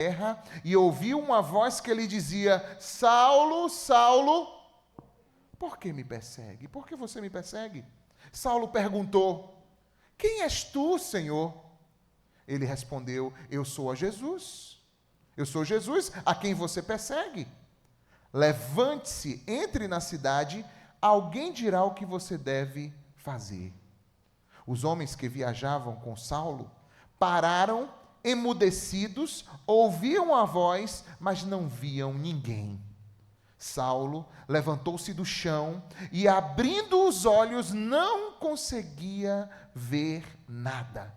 terra e ouviu uma voz que lhe dizia: Saulo, Saulo, por que me persegue? Por que você me persegue? Saulo perguntou: Quem és tu, Senhor? Ele respondeu: Eu sou Jesus. Eu sou Jesus a quem você persegue. Levante-se, entre na cidade, alguém dirá o que você deve fazer. Os homens que viajavam com Saulo pararam, emudecidos, ouviam a voz, mas não viam ninguém. Saulo levantou-se do chão e, abrindo os olhos, não conseguia ver nada.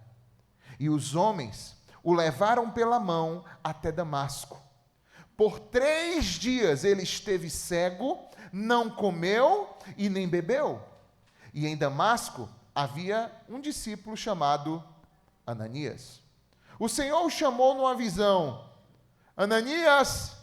E os homens o levaram pela mão até Damasco. Por 3 dias ele esteve cego, não comeu e nem bebeu. E em Damasco havia um discípulo chamado Ananias. O Senhor o chamou numa visão: Ananias!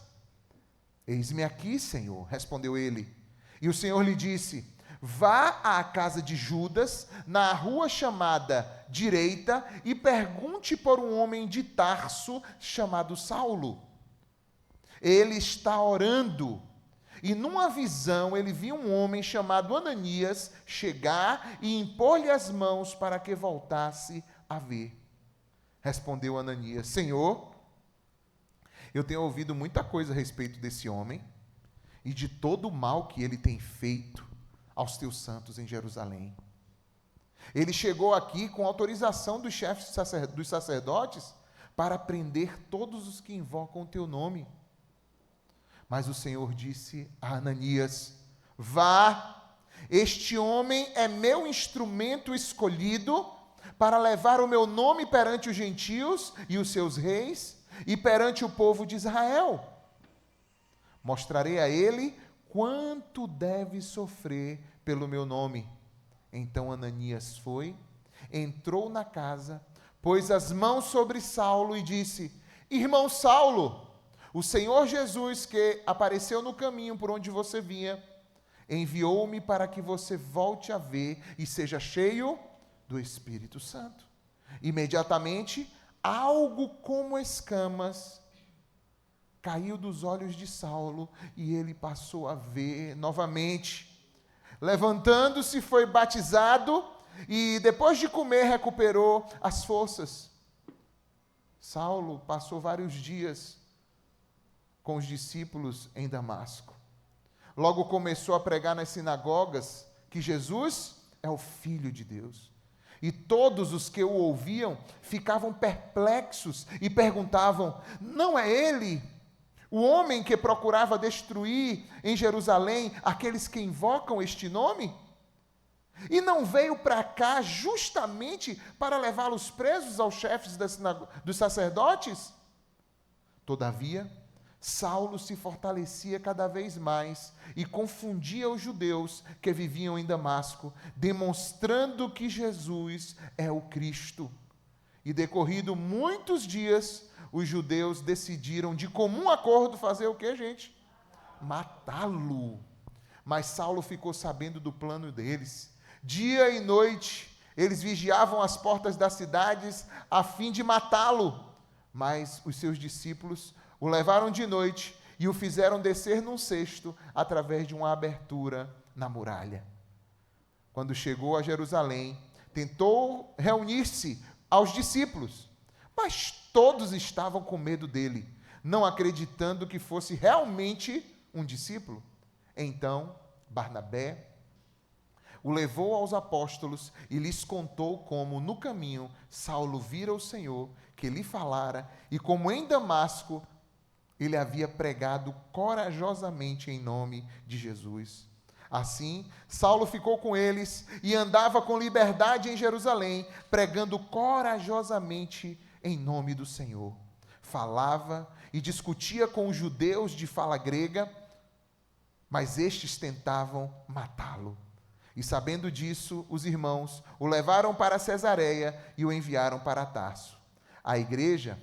Eis-me aqui, Senhor, respondeu ele. E o Senhor lhe disse: Vá à casa de Judas, na rua chamada Direita, e pergunte por um homem de Tarso chamado Saulo. Ele está orando. E numa visão ele viu um homem chamado Ananias chegar e impor-lhe as mãos para que voltasse a ver. Respondeu Ananias: Senhor, eu tenho ouvido muita coisa a respeito desse homem e de todo o mal que ele tem feito aos teus santos em Jerusalém. Ele chegou aqui com autorização dos chefes dos sacerdotes para prender todos os que invocam o teu nome. Mas o Senhor disse a Ananias: Vá, este homem é meu instrumento escolhido para levar o meu nome perante os gentios e os seus reis e perante o povo de Israel. Mostrarei a ele quanto deve sofrer pelo meu nome. Então Ananias foi, entrou na casa, pôs as mãos sobre Saulo e disse: Irmão Saulo, o Senhor Jesus, que apareceu no caminho por onde você vinha, enviou-me para que você volte a ver e seja cheio do Espírito Santo. Imediatamente, algo como escamas caiu dos olhos de Saulo e ele passou a ver novamente. Levantando-se, foi batizado e, depois de comer, recuperou as forças. Saulo passou vários dias com os discípulos em Damasco. Logo começou a pregar nas sinagogas que Jesus é o Filho de Deus. E todos os que o ouviam ficavam perplexos e perguntavam: Não é ele o homem que procurava destruir em Jerusalém aqueles que invocam este nome? E não veio para cá justamente para levá-los presos aos chefes dos sacerdotes? Todavia, Saulo se fortalecia cada vez mais e confundia os judeus que viviam em Damasco, demonstrando que Jesus é o Cristo. E decorrido muitos dias, os judeus decidiram de comum acordo fazer o que, gente? Matá-lo. Mas Saulo ficou sabendo do plano deles. Dia e noite, eles vigiavam as portas das cidades a fim de matá-lo. Mas os seus discípulos o levaram de noite e o fizeram descer num cesto através de uma abertura na muralha. Quando chegou a Jerusalém, tentou reunir-se aos discípulos, mas todos estavam com medo dele, não acreditando que fosse realmente um discípulo. Então, Barnabé o levou aos apóstolos e lhes contou como, no caminho, Saulo vira o Senhor, que lhe falara, e como em Damasco ele havia pregado corajosamente em nome de Jesus. Assim, Saulo ficou com eles e andava com liberdade em Jerusalém, pregando corajosamente em nome do Senhor. Falava e discutia com os judeus de fala grega, mas estes tentavam matá-lo. E sabendo disso, os irmãos o levaram para Cesareia e o enviaram para Tarso. A igreja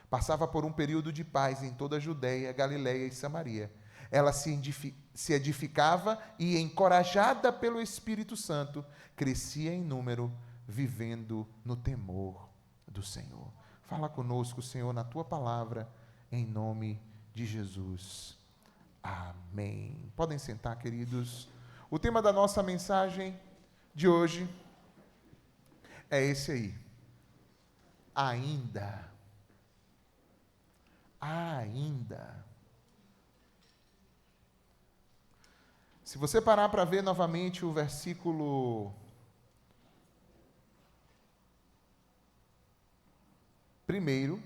passava por um período de paz em toda a Judéia, Galiléia e Samaria. Ela se edificava e, encorajada pelo Espírito Santo, crescia em número, vivendo no temor do Senhor. Fala conosco, Senhor, na Tua palavra, em nome de Jesus. Amém. Podem sentar, queridos. O tema da nossa mensagem de hoje é esse aí. Ainda. Ainda. Se você parar para ver novamente o versículo 1,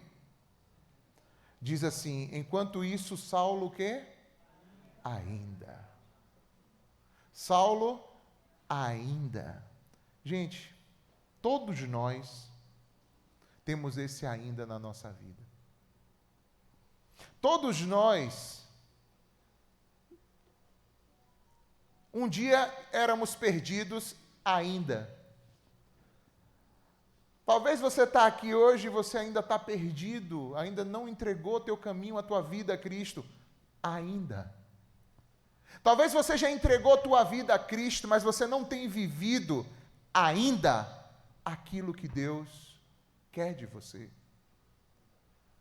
diz assim: enquanto isso, Saulo o quê? Ainda. Saulo ainda. Gente, todos nós temos esse ainda na nossa vida. Todos nós, um dia éramos perdidos ainda. Talvez você está aqui hoje e você ainda está perdido, ainda não entregou teu caminho, a tua vida a Cristo. Ainda. Talvez você já entregou tua vida a Cristo, mas você não tem vivido ainda aquilo que Deus quer de você.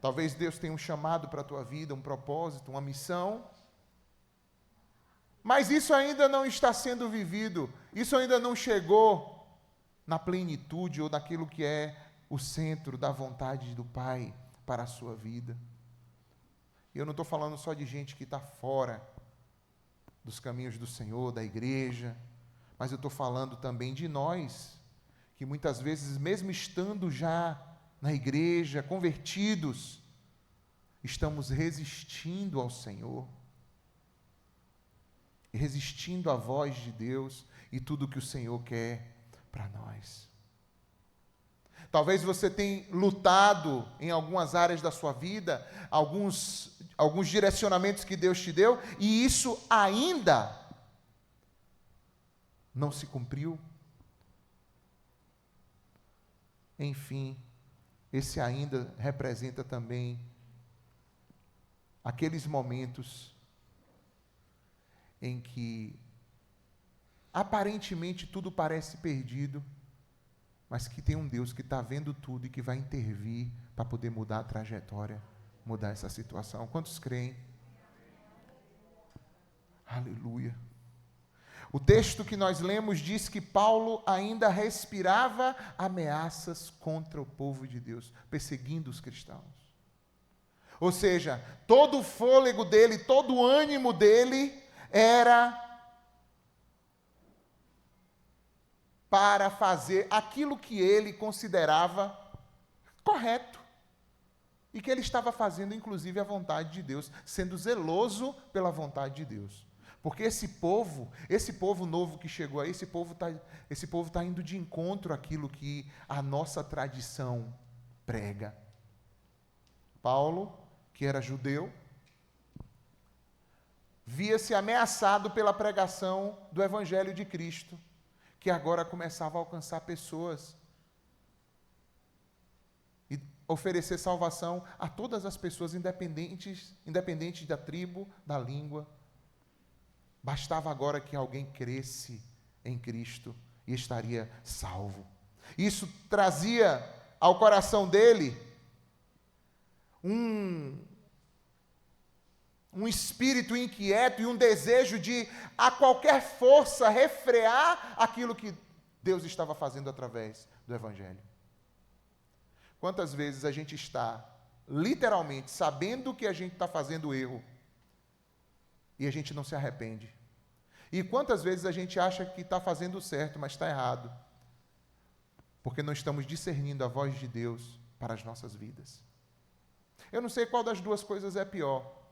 Talvez Deus tenha um chamado para a tua vida, um propósito, uma missão, mas isso ainda não está sendo vivido, isso ainda não chegou na plenitude ou naquilo que é o centro da vontade do Pai para a sua vida. E eu não estou falando só de gente que está fora dos caminhos do Senhor, da igreja, mas eu estou falando também de nós, que muitas vezes, mesmo estando já na igreja, convertidos, estamos resistindo ao Senhor, resistindo à voz de Deus e tudo que o Senhor quer para nós. Talvez você tenha lutado em algumas áreas da sua vida, alguns direcionamentos que Deus te deu, e isso ainda não se cumpriu. Enfim, esse ainda representa também aqueles momentos em que aparentemente tudo parece perdido, mas que tem um Deus que está vendo tudo e que vai intervir para poder mudar a trajetória, mudar essa situação. Quantos creem? Aleluia. O texto que nós lemos diz que Paulo ainda respirava ameaças contra o povo de Deus, perseguindo os cristãos. Ou seja, todo o fôlego dele, todo o ânimo dele era para fazer aquilo que ele considerava correto. E que ele estava fazendo, inclusive, a vontade de Deus, sendo zeloso pela vontade de Deus. Porque esse povo novo que chegou aí, esse povo tá indo de encontro àquilo que a nossa tradição prega. Paulo, que era judeu, via-se ameaçado pela pregação do Evangelho de Cristo, que agora começava a alcançar pessoas e oferecer salvação a todas as pessoas, independente da tribo, da língua. Bastava agora que alguém cresce em Cristo e estaria salvo. Isso trazia ao coração dele um espírito inquieto e um desejo de, a qualquer força, refrear aquilo que Deus estava fazendo através do Evangelho. Quantas vezes a gente está, literalmente, sabendo que a gente está fazendo erro e a gente não se arrepende? E quantas vezes a gente acha que está fazendo certo, mas está errado, porque não estamos discernindo a voz de Deus para as nossas vidas? Eu não sei qual das duas coisas é pior.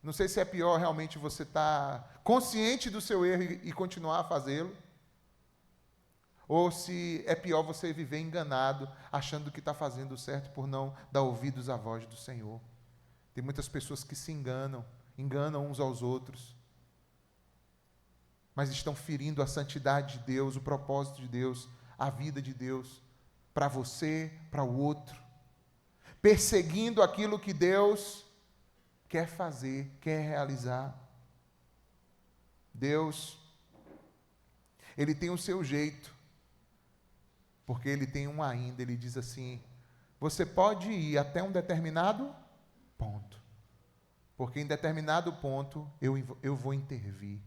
Não sei se é pior realmente você estar consciente do seu erro e continuar a fazê-lo, ou se é pior você viver enganado, achando que está fazendo certo por não dar ouvidos à voz do Senhor. Tem muitas pessoas que se enganam uns aos outros, mas estão ferindo a santidade de Deus, o propósito de Deus, a vida de Deus, para você, para o outro, perseguindo aquilo que Deus quer fazer, quer realizar. Deus, Ele tem o seu jeito, porque Ele tem um ainda. Ele diz assim: você pode ir até um determinado porque em determinado ponto eu vou intervir.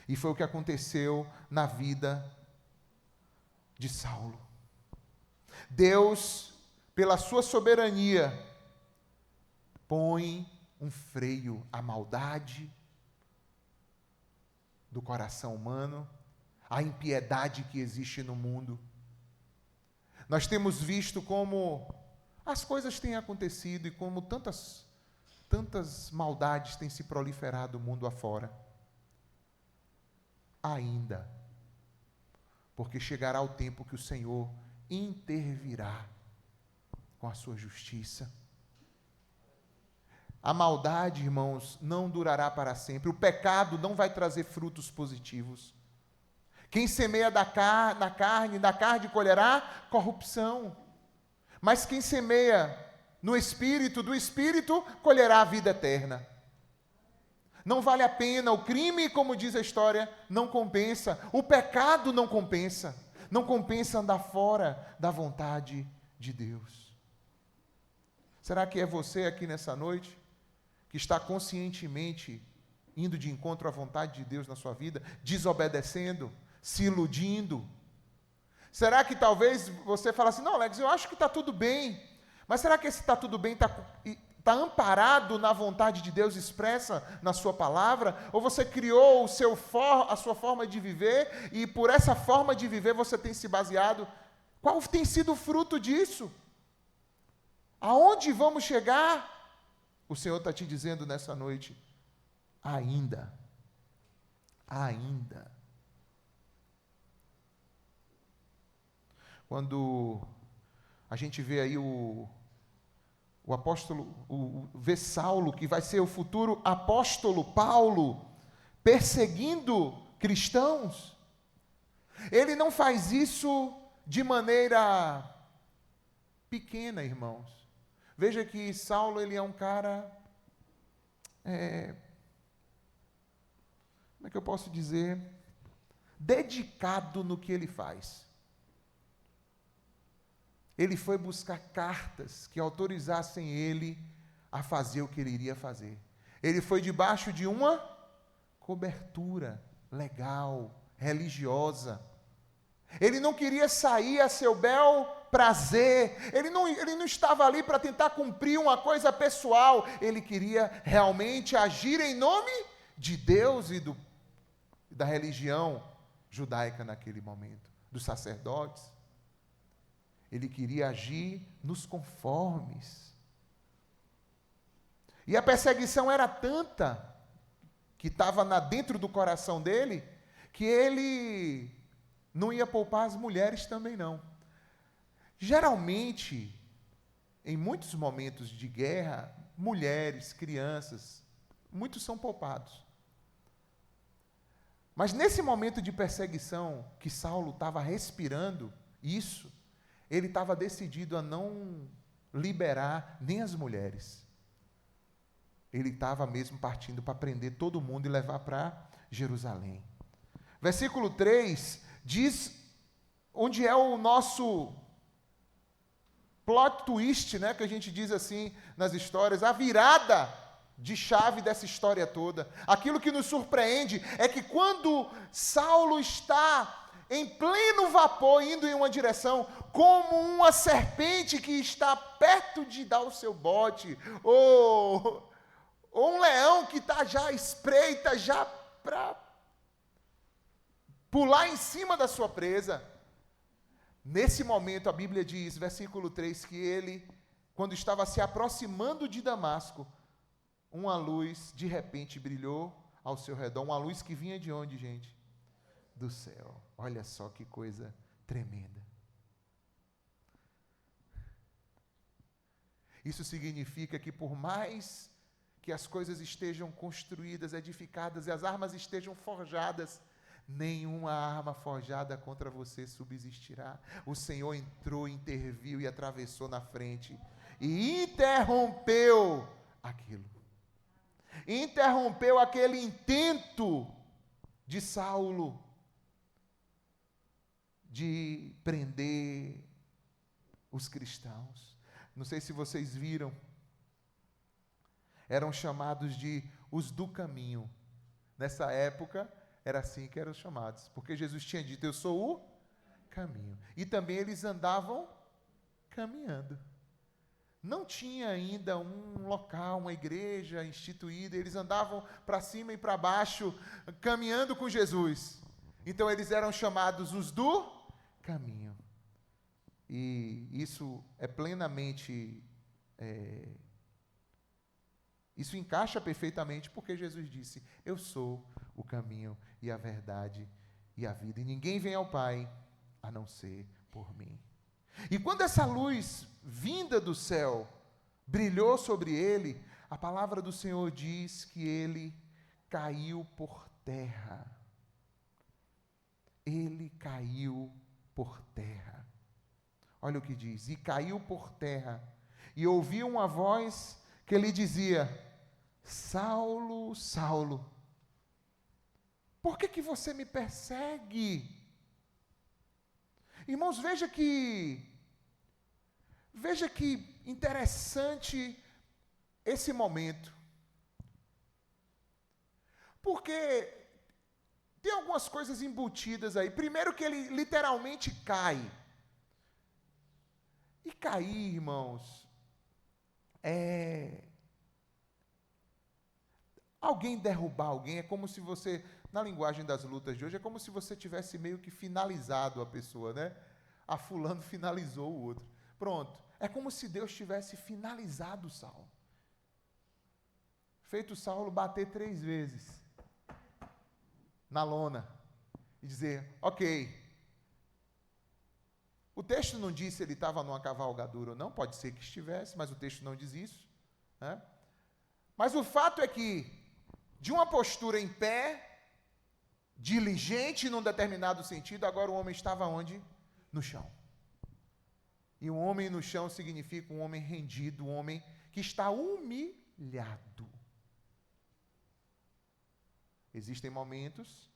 E foi o que aconteceu na vida de Saulo. Deus, pela sua soberania, põe um freio à maldade do coração humano, à impiedade que existe no mundo. Nós temos visto como as coisas têm acontecido e como tantas maldades têm se proliferado mundo afora. Ainda, porque chegará o tempo que o Senhor intervirá com a sua justiça. A maldade, irmãos, não durará para sempre. O pecado não vai trazer frutos positivos. Quem semeia da carne colherá corrupção. Mas quem semeia no Espírito, do Espírito, colherá a vida eterna. Não vale a pena, o crime, como diz a história, não compensa. O pecado não compensa. Não compensa andar fora da vontade de Deus. Será que é você aqui nessa noite que está conscientemente indo de encontro à vontade de Deus na sua vida, desobedecendo, se iludindo? Será que talvez você fale assim, não, Alex, eu acho que está tudo bem, mas será que esse está tudo bem está amparado na vontade de Deus expressa na sua palavra? Ou você criou a sua forma de viver e por essa forma de viver você tem se baseado? Qual tem sido o fruto disso? Aonde vamos chegar? O Senhor está te dizendo nessa noite, ainda. Quando a gente vê aí o apóstolo, vê Saulo, que vai ser o futuro apóstolo Paulo, perseguindo cristãos, ele não faz isso de maneira pequena, irmãos. Veja que Saulo, ele é um cara, como é que eu posso dizer? Dedicado no que ele faz. Ele foi buscar cartas que autorizassem ele a fazer o que ele iria fazer. Ele foi debaixo de uma cobertura legal, religiosa. Ele não queria sair a seu bel prazer. Ele não estava ali para tentar cumprir uma coisa pessoal. Ele queria realmente agir em nome de Deus e da religião judaica naquele momento, dos sacerdotes. Ele queria agir nos conformes. E a perseguição era tanta que estava dentro do coração dele, que ele não ia poupar as mulheres também não. Geralmente, em muitos momentos de guerra, mulheres, crianças, muitos são poupados. Mas nesse momento de perseguição que Saulo estava respirando isso, ele estava decidido a não liberar nem as mulheres. Ele estava mesmo partindo para prender todo mundo e levar para Jerusalém. Versículo 3 diz onde é o nosso plot twist, né, que a gente diz assim nas histórias, a virada de chave dessa história toda. Aquilo que nos surpreende é que quando Saulo está em pleno vapor, indo em uma direção, como uma serpente que está perto de dar o seu bote, ou um leão que está já à espreita, já para pular em cima da sua presa. Nesse momento, a Bíblia diz, versículo 3, que ele, quando estava se aproximando de Damasco, uma luz de repente brilhou ao seu redor, uma luz que vinha de onde, gente? Do céu. Olha só que coisa tremenda. Isso significa que por mais que as coisas estejam construídas, edificadas e as armas estejam forjadas, nenhuma arma forjada contra você subsistirá. O Senhor entrou, interviu e atravessou na frente e interrompeu aquilo. Interrompeu aquele intento de Saulo de prender os cristãos. Não sei se vocês viram, eram chamados de os do caminho. Nessa época, era assim que eram chamados, porque Jesus tinha dito, eu sou o caminho. E também eles andavam caminhando. Não tinha ainda um local, uma igreja instituída, eles andavam para cima e para baixo, caminhando com Jesus. Então eles eram chamados os do caminho. E isso é plenamente, isso encaixa perfeitamente, porque Jesus disse, eu sou o caminho e a verdade e a vida, e ninguém vem ao Pai a não ser por mim. E quando essa luz vinda do céu brilhou sobre ele, a palavra do Senhor diz que ele caiu por terra. Ele caiu por terra. Olha o que diz, e caiu por terra, e ouviu uma voz que lhe dizia, Saulo, Saulo, por que você me persegue? Irmãos, veja que interessante esse momento. Porque tem algumas coisas embutidas aí. Primeiro que ele literalmente cai. E cair, irmãos, alguém derrubar alguém é como se você, na linguagem das lutas de hoje, é como se você tivesse meio que finalizado a pessoa, né? A fulano finalizou o outro. Pronto. É como se Deus tivesse finalizado Saulo. Feito Saulo bater 3 vezes na lona e dizer, ok. O texto não diz se ele estava numa cavalgadura ou não, pode ser que estivesse, mas o texto não diz isso, né? Mas o fato é que, de uma postura em pé, diligente num determinado sentido, agora o homem estava onde? No chão. E um homem no chão significa um homem rendido, um homem que está humilhado. Existem momentos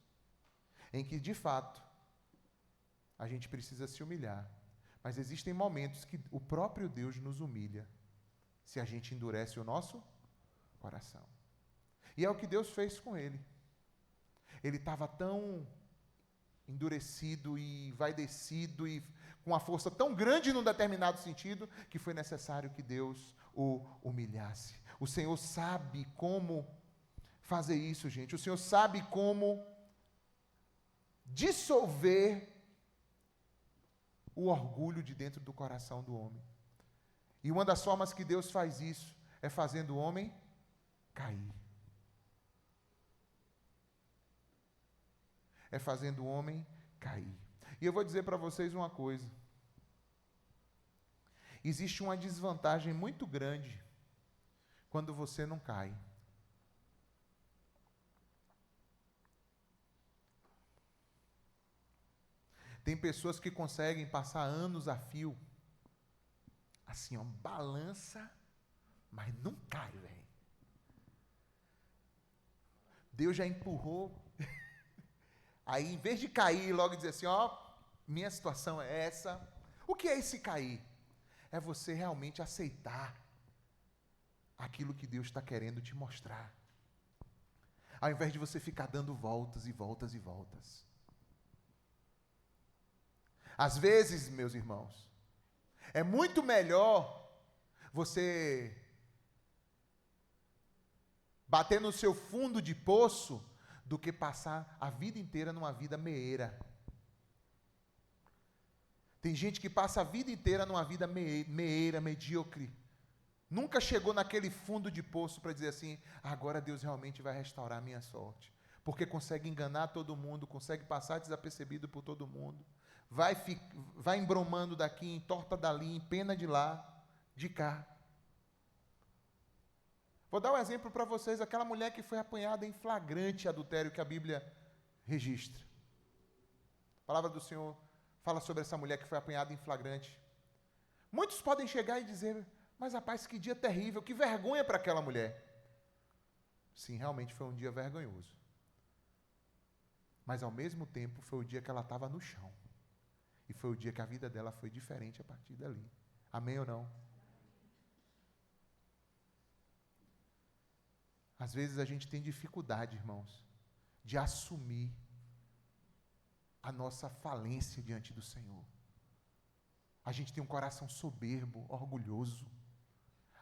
em que, de fato, a gente precisa se humilhar. Mas existem momentos que o próprio Deus nos humilha, se a gente endurece o nosso coração. E é o que Deus fez com ele. Ele estava tão endurecido e envaidecido e com uma força tão grande num determinado sentido que foi necessário que Deus o humilhasse. O Senhor sabe como fazer isso, gente. O Senhor sabe como dissolver o orgulho de dentro do coração do homem. E uma das formas que Deus faz isso é fazendo o homem cair. É fazendo o homem cair. E eu vou dizer para vocês uma coisa. Existe uma desvantagem muito grande quando você não cai. Tem pessoas que conseguem passar anos a fio, assim, ó, balança, mas não cai, velho. Deus já empurrou. Aí, em vez de cair e logo dizer assim, ó, minha situação é essa. O que é esse cair? É você realmente aceitar aquilo que Deus está querendo te mostrar. Ao invés de você ficar dando voltas e voltas e voltas. Às vezes, meus irmãos, é muito melhor você bater no seu fundo de poço do que passar a vida inteira numa vida meeira. Tem gente que passa a vida inteira numa vida meeira, medíocre. Nunca chegou naquele fundo de poço para dizer assim, agora Deus realmente vai restaurar a minha sorte. Porque consegue enganar todo mundo, consegue passar desapercebido por todo mundo. Vai embromando daqui, entorta dali, empena de lá, de cá. Vou dar um exemplo para vocês, aquela mulher que foi apanhada em flagrante adultério que a Bíblia registra. A palavra do Senhor fala sobre essa mulher que foi apanhada em flagrante. Muitos podem chegar e dizer, mas rapaz, que dia terrível, que vergonha para aquela mulher. Sim, realmente foi um dia vergonhoso. Mas ao mesmo tempo foi o dia que ela estava no chão. E foi o dia que a vida dela foi diferente a partir dali. Amém ou não? Às vezes a gente tem dificuldade, irmãos, de assumir a nossa falência diante do Senhor. A gente tem um coração soberbo, orgulhoso.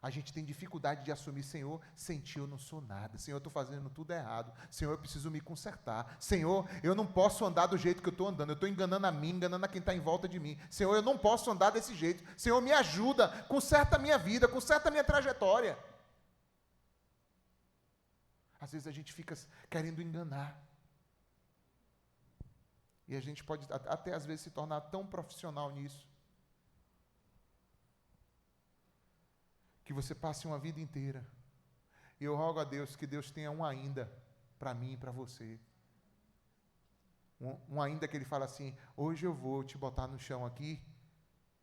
A gente tem dificuldade de assumir, Senhor, sem ti eu não sou nada. Senhor, eu estou fazendo tudo errado. Senhor, eu preciso me consertar. Senhor, eu não posso andar do jeito que eu estou andando. Eu estou enganando a mim, enganando a quem está em volta de mim. Senhor, eu não posso andar desse jeito. Senhor, me ajuda, conserta a minha vida, conserta a minha trajetória. Às vezes a gente fica querendo enganar. E a gente pode até às vezes se tornar tão profissional nisso, que você passe uma vida inteira. E eu rogo a Deus que Deus tenha um ainda para mim e para você. Um ainda que Ele fala assim: hoje eu vou te botar no chão aqui,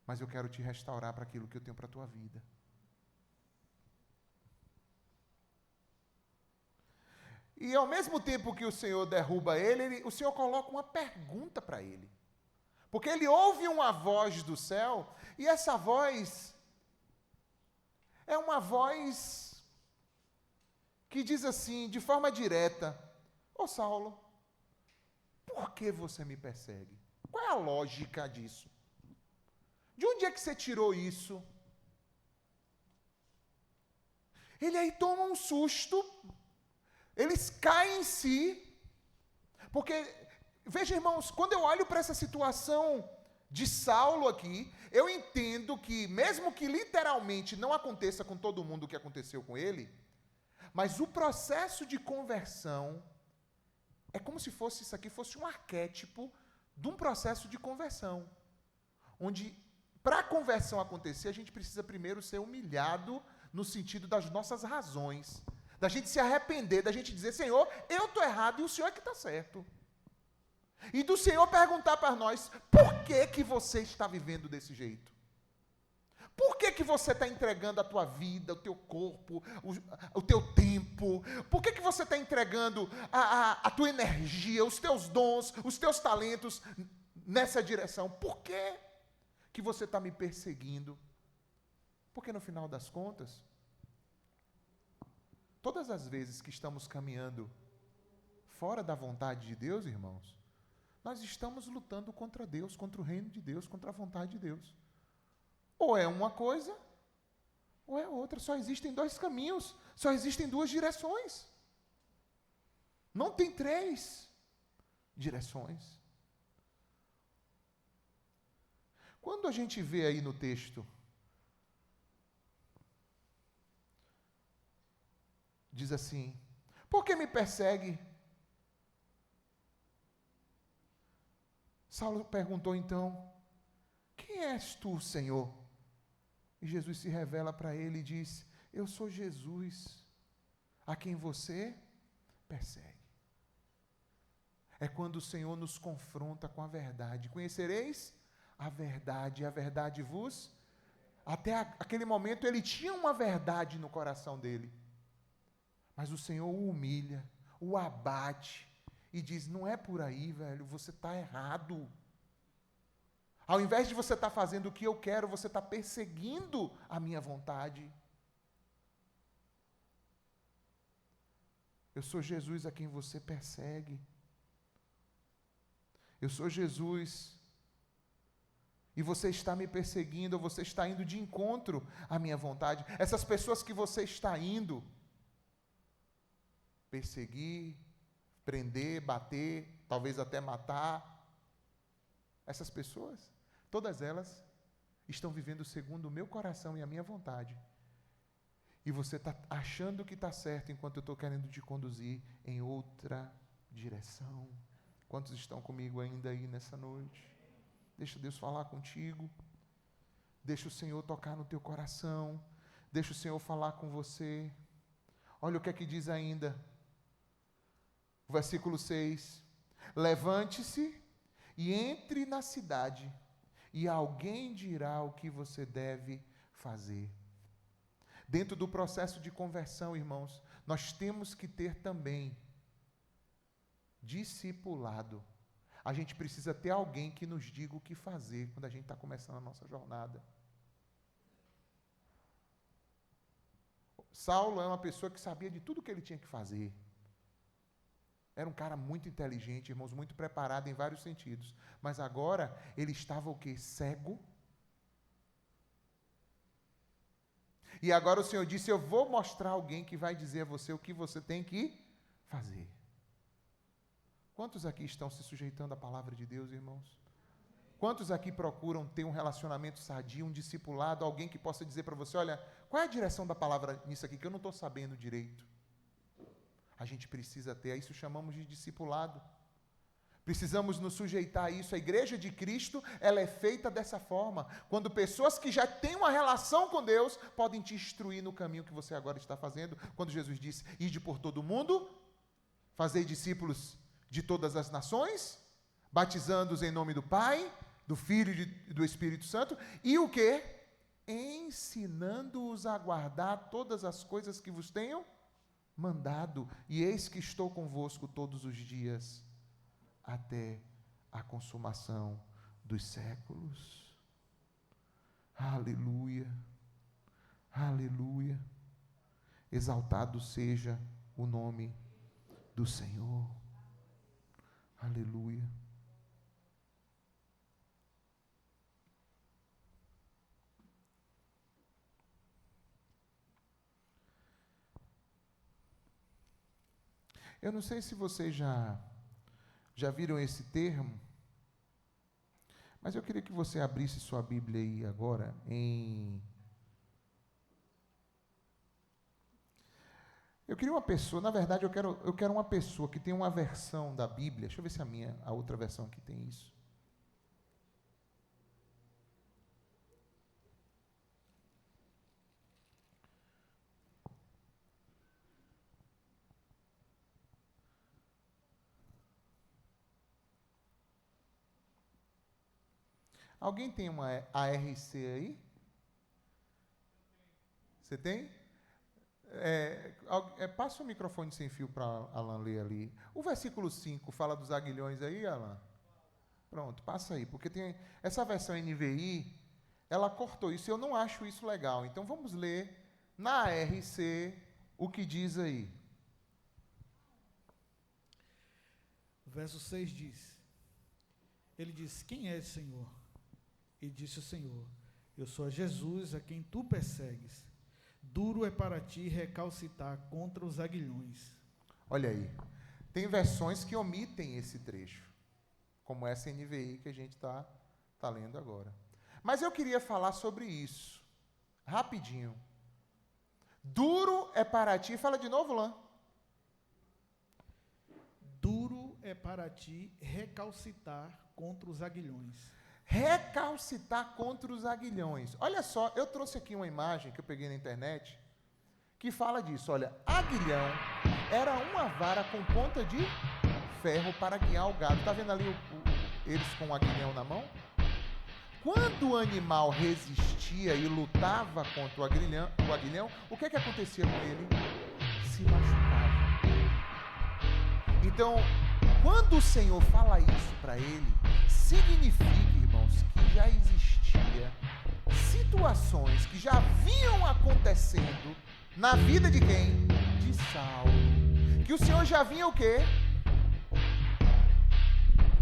mas eu quero te restaurar para aquilo que eu tenho para a tua vida. E ao mesmo tempo que o Senhor derruba ele, o Senhor coloca uma pergunta para ele. Porque ele ouve uma voz do céu, e essa voz é uma voz que diz assim, de forma direta: ô Saulo, por que você me persegue? Qual é a lógica disso? De onde é que você tirou isso? Ele aí toma um susto, eles caem em si, porque, veja irmãos, quando eu olho para essa situação de Saulo aqui, eu entendo que, mesmo que literalmente não aconteça com todo mundo o que aconteceu com ele, mas o processo de conversão é como se fosse isso aqui, fosse um arquétipo de um processo de conversão, onde, para a conversão acontecer, a gente precisa primeiro ser humilhado no sentido das nossas razões, da gente se arrepender, da gente dizer: Senhor, eu estou errado e o Senhor é que está certo. E do Senhor perguntar para nós: por que você está vivendo desse jeito? Por que você está entregando a tua vida, o teu corpo, o teu tempo? Por que você está entregando a tua energia, os teus dons, os teus talentos nessa direção? Por que você está me perseguindo? Porque no final das contas, todas as vezes que estamos caminhando fora da vontade de Deus, irmãos, nós estamos lutando contra Deus, contra o reino de Deus, contra a vontade de Deus. Ou é uma coisa, ou é outra. Só existem dois caminhos, só existem duas direções. Não tem três direções. Quando a gente vê aí no texto, diz assim: por que me persegue? Saulo perguntou então: quem és tu, Senhor? E Jesus se revela para ele e diz: eu sou Jesus, a quem você persegue. É quando o Senhor nos confronta com a verdade. Conhecereis a verdade vos... Até aquele momento ele tinha uma verdade no coração dele. Mas o Senhor o humilha, o abate e diz: não é por aí, velho, você está errado. Ao invés de você estar fazendo o que eu quero, você está perseguindo a minha vontade. Eu sou Jesus a quem você persegue. Eu sou Jesus. E você está me perseguindo, ou você está indo de encontro à minha vontade. Essas pessoas que você está indo perseguir, prender, bater, talvez até matar, essas pessoas, todas elas estão vivendo segundo o meu coração e a minha vontade. E você está achando que está certo, enquanto eu estou querendo te conduzir em outra direção. Quantos estão comigo ainda aí nessa noite? Deixa Deus falar contigo. Deixa o Senhor tocar no teu coração. Deixa o Senhor falar com você. Olha o que é que diz ainda. O versículo 6. Levante-se e entre na cidade, e alguém dirá o que você deve fazer. Dentro do processo de conversão, irmãos, nós temos que ter também discipulado. A gente precisa ter alguém que nos diga o que fazer quando a gente está começando a nossa jornada. Saulo é uma pessoa que sabia de tudo que ele tinha que fazer. Era um cara muito inteligente, irmãos, muito preparado em vários sentidos. Mas agora ele estava o quê? Cego. E agora o Senhor disse: eu vou mostrar alguém que vai dizer a você o que você tem que fazer. Quantos aqui estão se sujeitando à palavra de Deus, irmãos? Quantos aqui procuram ter um relacionamento sadio, um discipulado, alguém que possa dizer para você: olha, qual é a direção da palavra nisso aqui que eu não estou sabendo direito? A gente precisa ter, isso chamamos de discipulado. Precisamos nos sujeitar a isso. A igreja de Cristo, ela é feita dessa forma. Quando pessoas que já têm uma relação com Deus podem te instruir no caminho que você agora está fazendo. Quando Jesus disse: ide por todo o mundo, fazei discípulos de todas as nações, batizando-os em nome do Pai, do Filho e do Espírito Santo, e o quê? Ensinando-os a guardar todas as coisas que vos tenho mandado, e eis que estou convosco todos os dias, até a consumação dos séculos. Aleluia, aleluia, exaltado seja o nome do Senhor, aleluia. Eu não sei se vocês já viram esse termo, mas eu queria que você abrisse sua Bíblia aí agora Eu queria uma pessoa, na verdade eu quero uma pessoa que tem uma versão da Bíblia, deixa eu ver se a outra versão aqui tem isso. Alguém tem uma ARC aí? Você tem? Passa o microfone sem fio para Alan ler ali. O versículo 5 fala dos aguilhões aí, Alan? Pronto, passa aí, porque tem essa versão NVI, ela cortou isso, eu não acho isso legal. Então vamos ler na ARC o que diz aí. O verso 6 diz: ele diz: quem és, Senhor? E disse o Senhor: eu sou Jesus a quem tu persegues. Duro é para ti recalcitar contra os aguilhões. Olha aí, tem versões que omitem esse trecho, como essa NVI que a gente está lendo agora. Mas eu queria falar sobre isso, rapidinho. Duro é para ti, fala de novo, Lã. Duro é para ti recalcitar contra os aguilhões. Recalcitar contra os aguilhões. Olha só, eu trouxe aqui uma imagem que eu peguei na internet, que fala disso. Olha, aguilhão era uma vara com ponta de ferro para guiar o gado. Está vendo ali eles com o aguilhão na mão? Quando o animal resistia e lutava contra o aguilhão, o que acontecia com ele? Se machucava. Então, quando o Senhor fala isso para ele, significa, irmãos, que já existia situações que já vinham acontecendo na vida de quem? De Saulo. Que o Senhor já vinha o quê?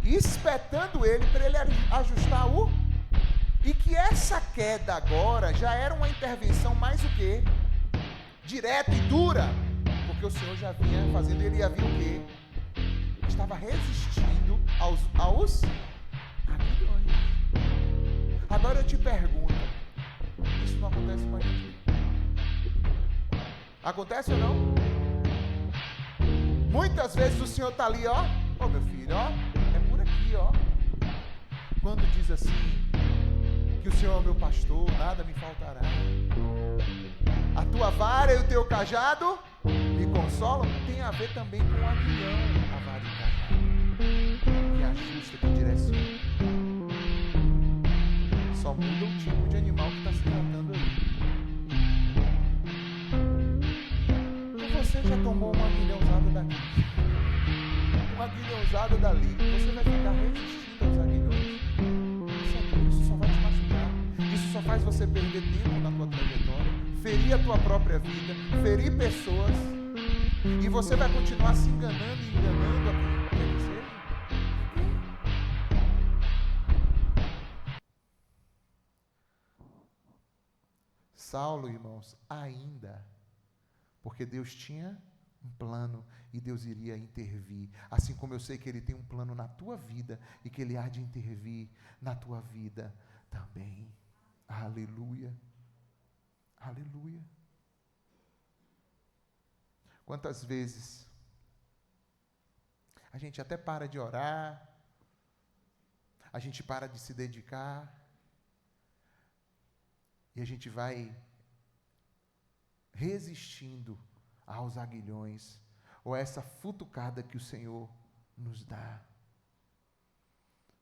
Espetando ele para ele ajustar e que essa queda agora já era uma intervenção mais o quê? Direta e dura. Porque o Senhor já vinha fazendo, ele havia o quê? Estava resistindo aos aguilhões. Agora eu te pergunto, isso não acontece com a gente? Acontece ou não? Muitas vezes o Senhor está ali, ó, meu filho, ó, é por aqui, ó. Quando diz assim, que o Senhor é o meu pastor, nada me faltará. A tua vara e o teu cajado me consolam. Tem a ver também com o aguilhão, a vara e o cajado, que ajusta, que direciona. Só muda o tipo de animal que está se tratando ali. Então você já tomou uma aguilhãozada daqui, uma aguilhãozada dali, você vai ficar resistindo aos aguilhões. Isso é duro, isso só vai te machucar. Isso só faz você perder tempo na tua trajetória. ferir a tua própria vida, ferir pessoas, e você vai continuar se enganando e enganando a quem quer que seja? Saulo, irmãos, ainda, porque Deus tinha um plano e Deus iria intervir, assim como eu sei que Ele tem um plano na tua vida e que Ele há de intervir na tua vida também. Aleluia, aleluia. Quantas vezes a gente até para de orar, a gente para de se dedicar, e a gente vai resistindo aos aguilhões, ou a essa futucada que o Senhor nos dá.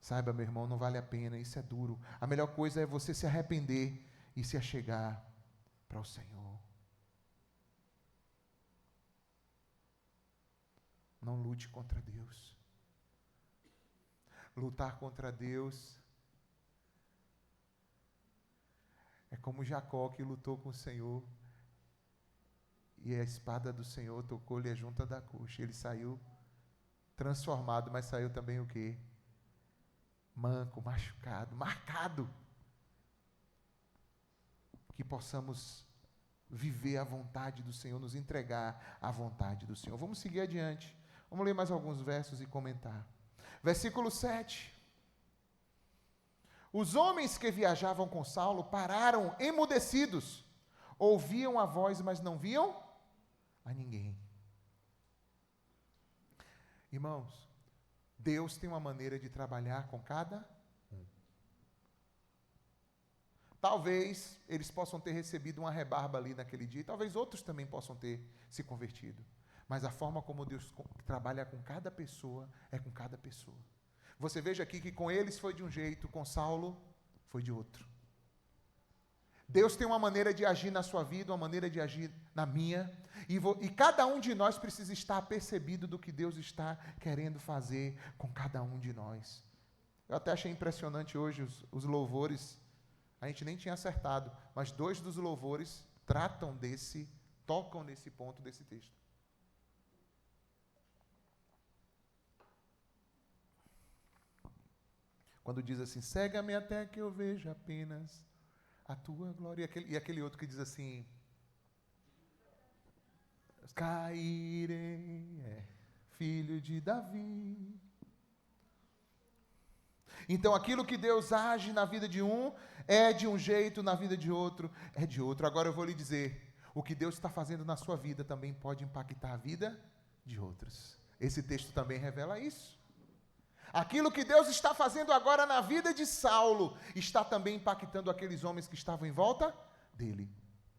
Saiba, meu irmão, não vale a pena, isso é duro. A melhor coisa é você se arrepender e se achegar para o Senhor. Não lute contra Deus. Lutar contra Deus é como Jacó, que lutou com o Senhor, e a espada do Senhor tocou-lhe a junta da coxa. Ele saiu transformado, mas saiu também o quê? Manco, machucado, marcado. Que possamos viver a vontade do Senhor, nos entregar à vontade do Senhor. Vamos seguir adiante. Vamos ler mais alguns versos e comentar. Versículo 7. Os homens que viajavam com Saulo pararam emudecidos. Ouviam a voz, mas não viam a ninguém. Irmãos, Deus tem uma maneira de trabalhar com cada um. Talvez eles possam ter recebido uma rebarba ali naquele dia, e talvez outros também possam ter se convertido. Mas a forma como Deus trabalha com cada pessoa é com cada pessoa. Você veja aqui que com eles foi de um jeito, com Saulo foi de outro. Deus tem uma maneira de agir na sua vida, uma maneira de agir na minha, e cada um de nós precisa estar apercebido do que Deus está querendo fazer com cada um de nós. Eu até achei impressionante hoje os louvores, a gente nem tinha acertado, mas 2 dos louvores tocam nesse ponto desse texto. Quando diz assim, cega-me até que eu veja apenas a tua glória. E aquele outro que diz assim, cairei, filho de Davi. Então aquilo que Deus age na vida de um, é de um jeito, na vida de outro, é de outro. Agora eu vou lhe dizer, o que Deus está fazendo na sua vida também pode impactar a vida de outros. Esse texto também revela isso. Aquilo que Deus está fazendo agora na vida de Saulo, está também impactando aqueles homens que estavam em volta dele.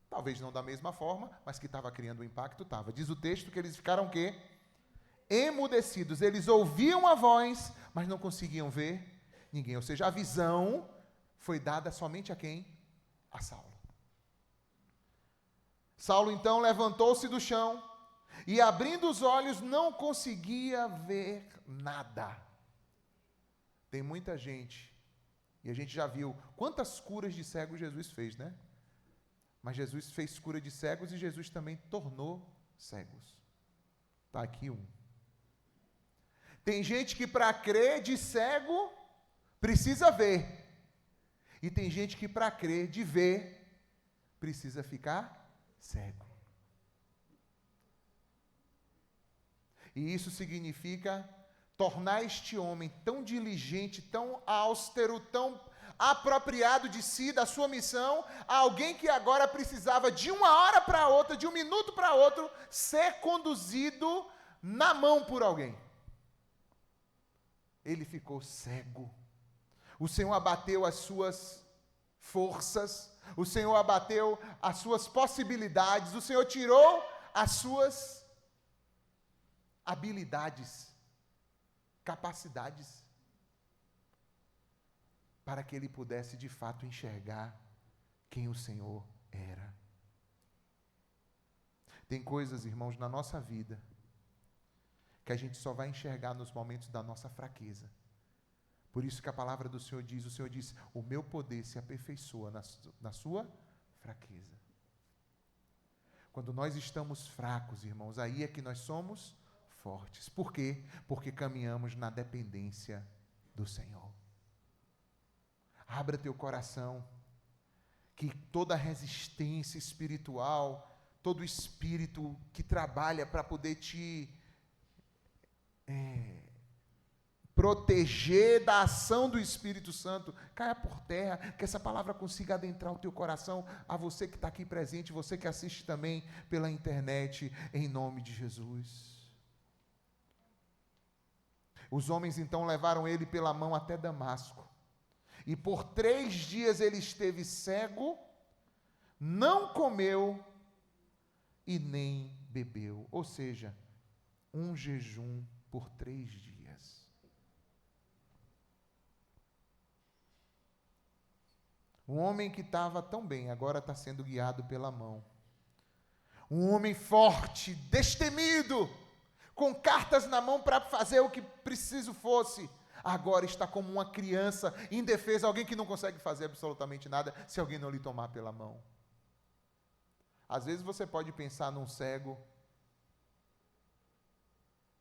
Talvez não da mesma forma, mas que estava criando um impacto, estava. Diz o texto que eles ficaram o quê? Emudecidos. Eles ouviam a voz, mas não conseguiam ver ninguém. Ou seja, a visão foi dada somente a quem? A Saulo. Saulo então levantou-se do chão e, abrindo os olhos, não conseguia ver nada. Tem muita gente, e a gente já viu quantas curas de cegos Jesus fez, né? Mas Jesus fez cura de cegos e Jesus também tornou cegos. Está aqui um. Tem gente que para crer de cego precisa ver. E tem gente que para crer de ver precisa ficar cego. E isso significa tornar este homem tão diligente, tão austero, tão apropriado de si, da sua missão, a alguém que agora precisava de uma hora para outra, de um minuto para outro, ser conduzido na mão por alguém. Ele ficou cego. O Senhor abateu as suas forças, o Senhor abateu as suas possibilidades, o Senhor tirou as suas habilidades, capacidades, para que ele pudesse de fato enxergar quem o Senhor era. Tem coisas, irmãos, na nossa vida que a gente só vai enxergar nos momentos da nossa fraqueza. Por isso que a palavra do Senhor diz, o Senhor diz, o meu poder se aperfeiçoa na sua fraqueza. Quando nós estamos fracos, irmãos, aí é que nós somos fortes. Por quê? Porque caminhamos na dependência do Senhor. Abra teu coração, que toda resistência espiritual, todo espírito que trabalha para poder te proteger da ação do Espírito Santo, caia por terra, que essa palavra consiga adentrar o teu coração, a você que está aqui presente, você que assiste também pela internet, em nome de Jesus. Os homens então levaram ele pela mão até Damasco, e por 3 dias ele esteve cego, não comeu e nem bebeu, ou seja, um jejum por 3 dias. Um homem que estava tão bem, agora está sendo guiado pela mão. Um homem forte, destemido, com cartas na mão para fazer o que preciso fosse, agora está como uma criança indefesa, alguém que não consegue fazer absolutamente nada se alguém não lhe tomar pela mão. Às vezes você pode pensar num cego,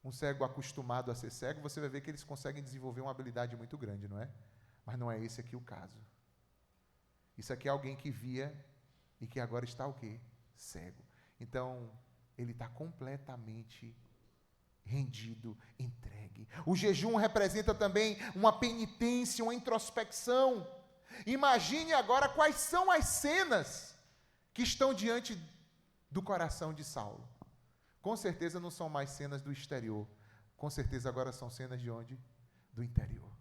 um cego acostumado a ser cego, você vai ver que eles conseguem desenvolver uma habilidade muito grande, não é? Mas não é esse aqui o caso. Isso aqui é alguém que via e que agora está o quê? Cego. Então, ele está completamente rendido, entregue. O jejum representa também uma penitência, uma introspecção. Imagine agora quais são as cenas que estão diante do coração de Saulo. Com certeza não são mais cenas do exterior. Com certeza agora são cenas de onde? Do interior.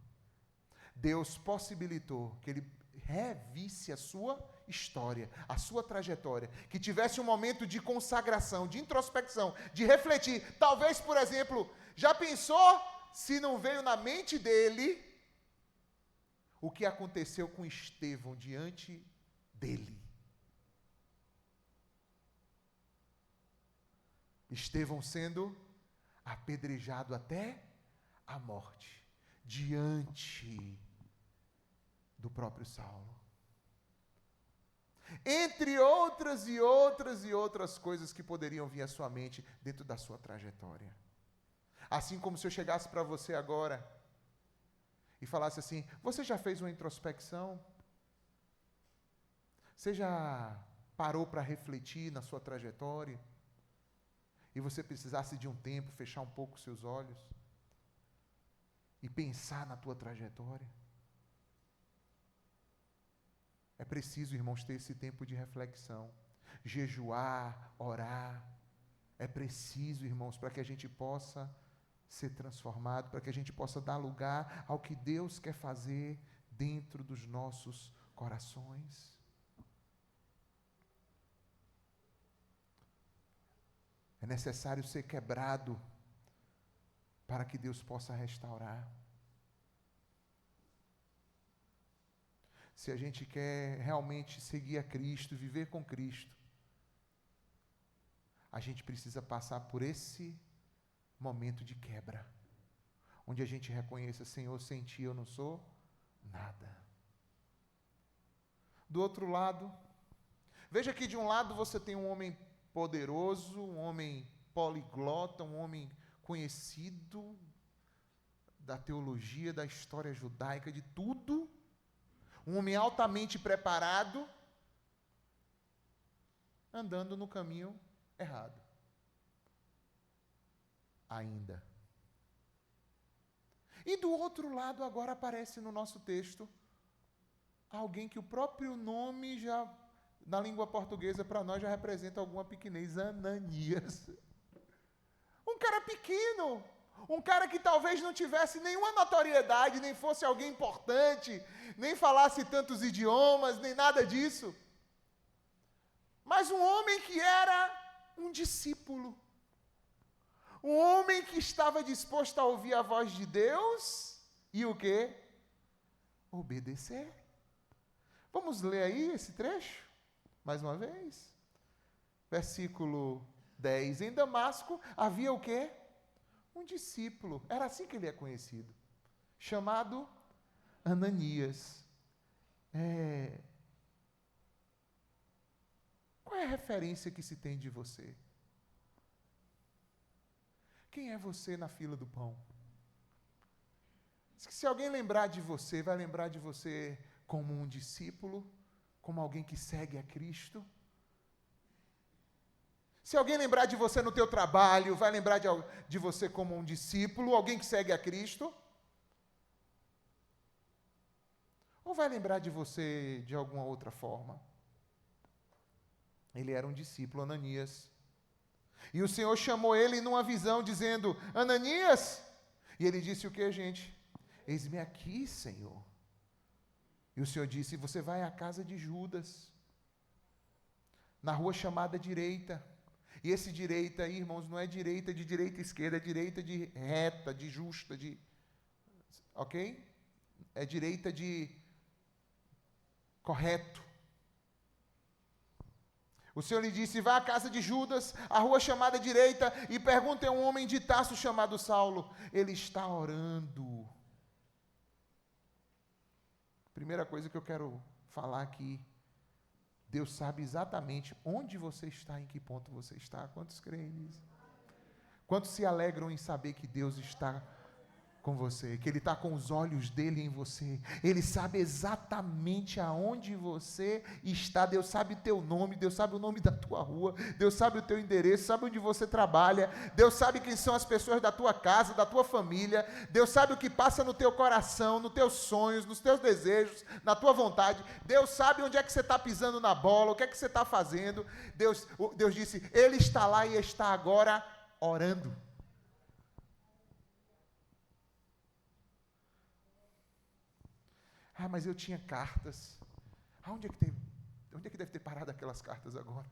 Deus possibilitou que ele revisse a sua história, a sua trajetória, que tivesse um momento de consagração, de introspecção, de refletir. Talvez, por exemplo, já pensou se não veio na mente dele o que aconteceu com Estevão diante dele? Estevão sendo apedrejado até a morte, diante do próprio Saulo. Entre outras e outras e outras coisas que poderiam vir à sua mente dentro da sua trajetória. Assim como se eu chegasse para você agora e falasse assim: você já fez uma introspecção? Você já parou para refletir na sua trajetória? E você precisasse de um tempo, fechar um pouco os seus olhos e pensar na tua trajetória? É preciso, irmãos, ter esse tempo de reflexão, jejuar, orar. É preciso, irmãos, para que a gente possa ser transformado, para que a gente possa dar lugar ao que Deus quer fazer dentro dos nossos corações. É necessário ser quebrado para que Deus possa restaurar. Se a gente quer realmente seguir a Cristo, viver com Cristo, a gente precisa passar por esse momento de quebra, onde a gente reconheça: Senhor, sem Ti eu não sou nada. Do outro lado, veja que de um lado você tem um homem poderoso, um homem poliglota, um homem conhecido da teologia, da história judaica, de tudo, um homem altamente preparado, andando no caminho errado. Ainda. E do outro lado, agora aparece no nosso texto alguém que o próprio nome já, na língua portuguesa, para nós já representa alguma pequenez: Ananias. Um cara pequeno, um cara que talvez não tivesse nenhuma notoriedade, nem fosse alguém importante, nem falasse tantos idiomas, nem nada disso. Mas um homem que era um discípulo. Um homem que estava disposto a ouvir a voz de Deus e o quê? Obedecer. Vamos ler aí esse trecho? Mais uma vez. Versículo 10. Em Damasco havia o quê? Um discípulo. Era assim que ele é conhecido. Chamado Ananias. Qual é a referência que se tem de você? Quem é você na fila do pão? Se alguém lembrar de você, vai lembrar de você como um discípulo, como alguém que segue a Cristo. Se alguém lembrar de você no teu trabalho, vai lembrar de você como um discípulo, alguém que segue a Cristo? Ou vai lembrar de você de alguma outra forma? Ele era um discípulo, Ananias. E o Senhor chamou ele numa visão, dizendo, Ananias! E ele disse o que, gente? Eis-me aqui, Senhor. E o Senhor disse, você vai à casa de Judas, na rua chamada direita. E esse direita aí, irmãos, não é direita de direita e esquerda, é direita de reta, de justa, de... Ok? É direita de correto. O Senhor lhe disse, vá à casa de Judas, a rua chamada direita, e pergunte a um homem de Tarso chamado Saulo. Ele está orando. Primeira coisa que eu quero falar aqui, Deus sabe exatamente onde você está, em que ponto você está. Quantos creem nisso? Quantos se alegram em saber que Deus está com você, que Ele está com os olhos dele em você, Ele sabe exatamente aonde você está, Deus sabe o teu nome, Deus sabe o nome da tua rua, Deus sabe o teu endereço, sabe onde você trabalha, Deus sabe quem são as pessoas da tua casa, da tua família, Deus sabe o que passa no teu coração, nos teus sonhos, nos teus desejos, na tua vontade, Deus sabe onde é que você está pisando na bola, o que é que você está fazendo. Deus disse, Ele está lá e está agora orando. Ah, mas eu tinha cartas. Onde é que deve ter parado aquelas cartas agora?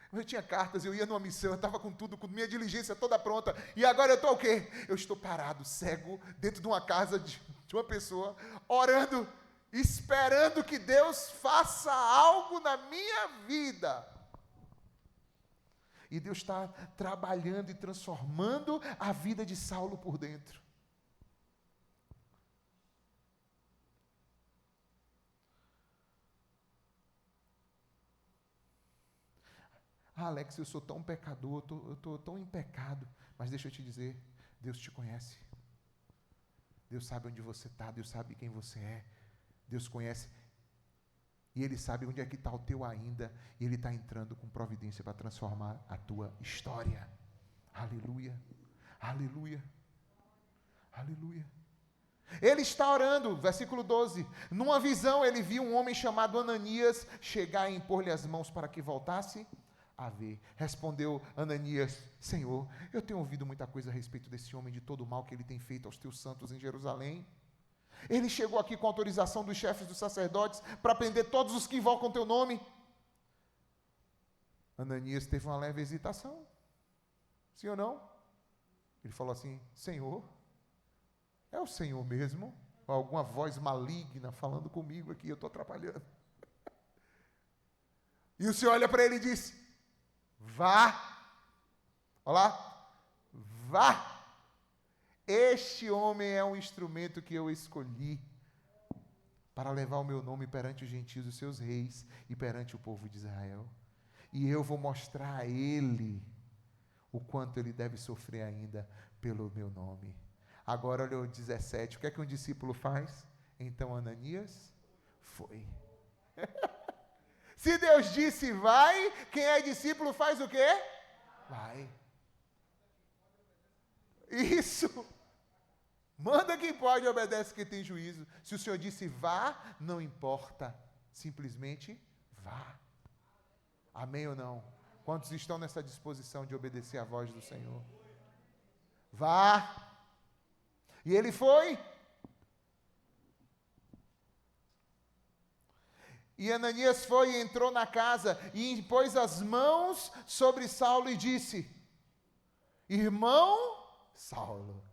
Eu tinha cartas, eu ia numa missão, eu estava com tudo, com minha diligência toda pronta. E agora eu estou o quê? Eu estou parado, cego, dentro de uma casa de uma pessoa, orando, esperando que Deus faça algo na minha vida. E Deus está trabalhando e transformando a vida de Saulo por dentro. Ah, Alex, eu sou tão pecador, eu estou tão em pecado. Mas deixa eu te dizer, Deus te conhece. Deus sabe onde você está, Deus sabe quem você é. Deus conhece. E Ele sabe onde é que está o teu ainda. E Ele está entrando com providência para transformar a tua história. Aleluia, aleluia, aleluia. Ele está orando, versículo 12. Numa visão ele viu um homem chamado Ananias chegar e impor-lhe as mãos para que voltasse a ver. Respondeu Ananias, Senhor, eu tenho ouvido muita coisa a respeito desse homem, de todo o mal que ele tem feito aos teus santos em Jerusalém. Ele chegou aqui com autorização dos chefes dos sacerdotes para prender todos os que invocam teu nome. Ananias teve uma leve hesitação. Sim ou não? Ele falou assim, Senhor, é o Senhor mesmo? Ou alguma voz maligna falando comigo aqui, eu estou atrapalhando. E o Senhor olha para ele e diz, vá, olha lá, vá, este homem é um instrumento que eu escolhi para levar o meu nome perante os gentios, os seus reis, e perante o povo de Israel, e eu vou mostrar a ele o quanto ele deve sofrer ainda pelo meu nome. Agora olha o 17, o que é que um discípulo faz? Então Ananias foi. Se Deus disse vai, quem é discípulo faz o quê? Vai. Isso. Manda quem pode, obedece quem tem juízo. Se o Senhor disse vá, não importa. Simplesmente vá. Amém ou não? Quantos estão nessa disposição de obedecer à voz do Senhor? Vá. E ele foi. E Ananias foi e entrou na casa e impôs as mãos sobre Saulo e disse, irmão Saulo,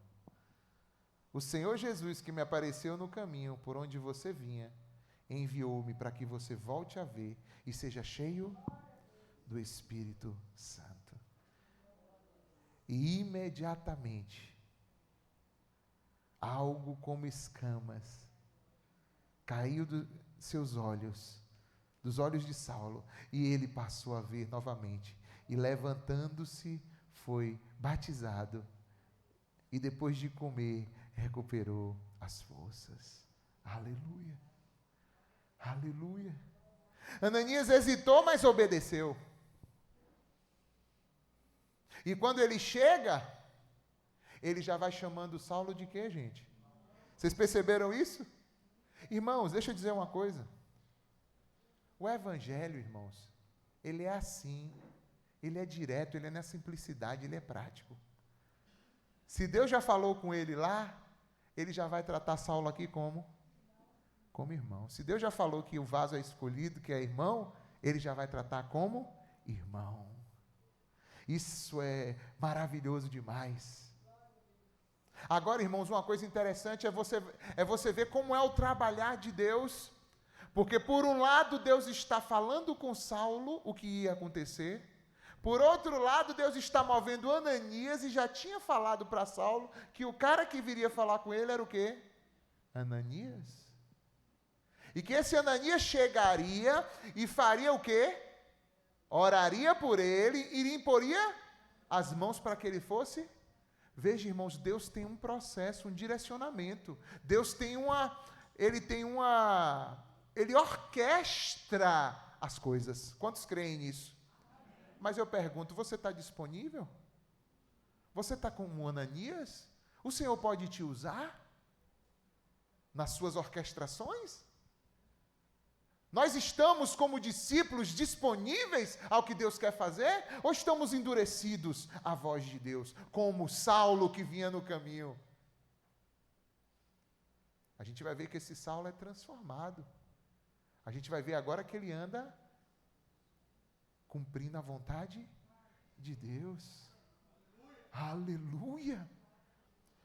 o Senhor Jesus que me apareceu no caminho por onde você vinha, enviou-me para que você volte a ver e seja cheio do Espírito Santo. E imediatamente, algo como escamas caiu dos seus olhos dos olhos de Saulo, e ele passou a ver novamente. E levantando-se, foi batizado. E depois de comer, recuperou as forças. Aleluia. Aleluia. Ananias hesitou, mas obedeceu. E quando ele chega, ele já vai chamando Saulo de quê, gente? Vocês perceberam isso? Irmãos, deixa eu dizer uma coisa. O evangelho, irmãos, ele é assim. Ele é direto, ele é na simplicidade, ele é prático. Se Deus já falou com ele lá, ele já vai tratar Saulo aqui como irmão. Se Deus já falou que o vaso é escolhido, que é irmão, ele já vai tratar como irmão. Isso é maravilhoso demais. Agora, irmãos, uma coisa interessante é você ver como é o trabalhar de Deus, porque por um lado Deus está falando com Saulo o que ia acontecer, por outro lado Deus está movendo Ananias e já tinha falado para Saulo que o cara que viria falar com ele era o quê? Ananias. E que esse Ananias chegaria e faria o quê? Oraria por ele e lhe imporia as mãos para que ele fosse. Veja, irmãos, Deus tem um processo, um direcionamento. Deus tem ele orquestra as coisas. Quantos creem nisso? Mas eu pergunto, você está disponível? Você está como Ananias? O Senhor pode te usar nas suas orquestrações? Nós estamos como discípulos disponíveis ao que Deus quer fazer? Ou estamos endurecidos à voz de Deus, como Saulo que vinha no caminho? A gente vai ver que esse Saulo é transformado. A gente vai ver agora que ele anda cumprindo a vontade de Deus. Aleluia!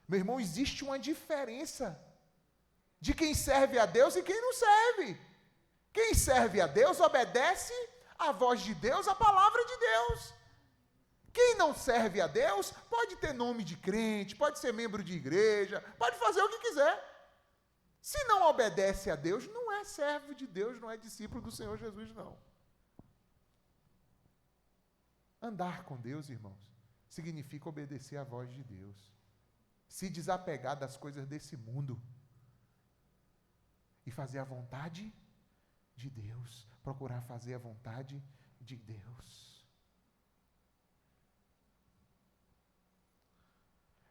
Meu irmão, existe uma diferença de quem serve a Deus e quem não serve. Quem serve a Deus obedece à voz de Deus, à palavra de Deus. Quem não serve a Deus pode ter nome de crente, pode ser membro de igreja, pode fazer o que quiser. Se não obedece a Deus, não é servo de Deus, não é discípulo do Senhor Jesus, não. Andar com Deus, irmãos, significa obedecer à voz de Deus. Se desapegar das coisas desse mundo e fazer a vontade de Deus, procurar fazer a vontade de Deus.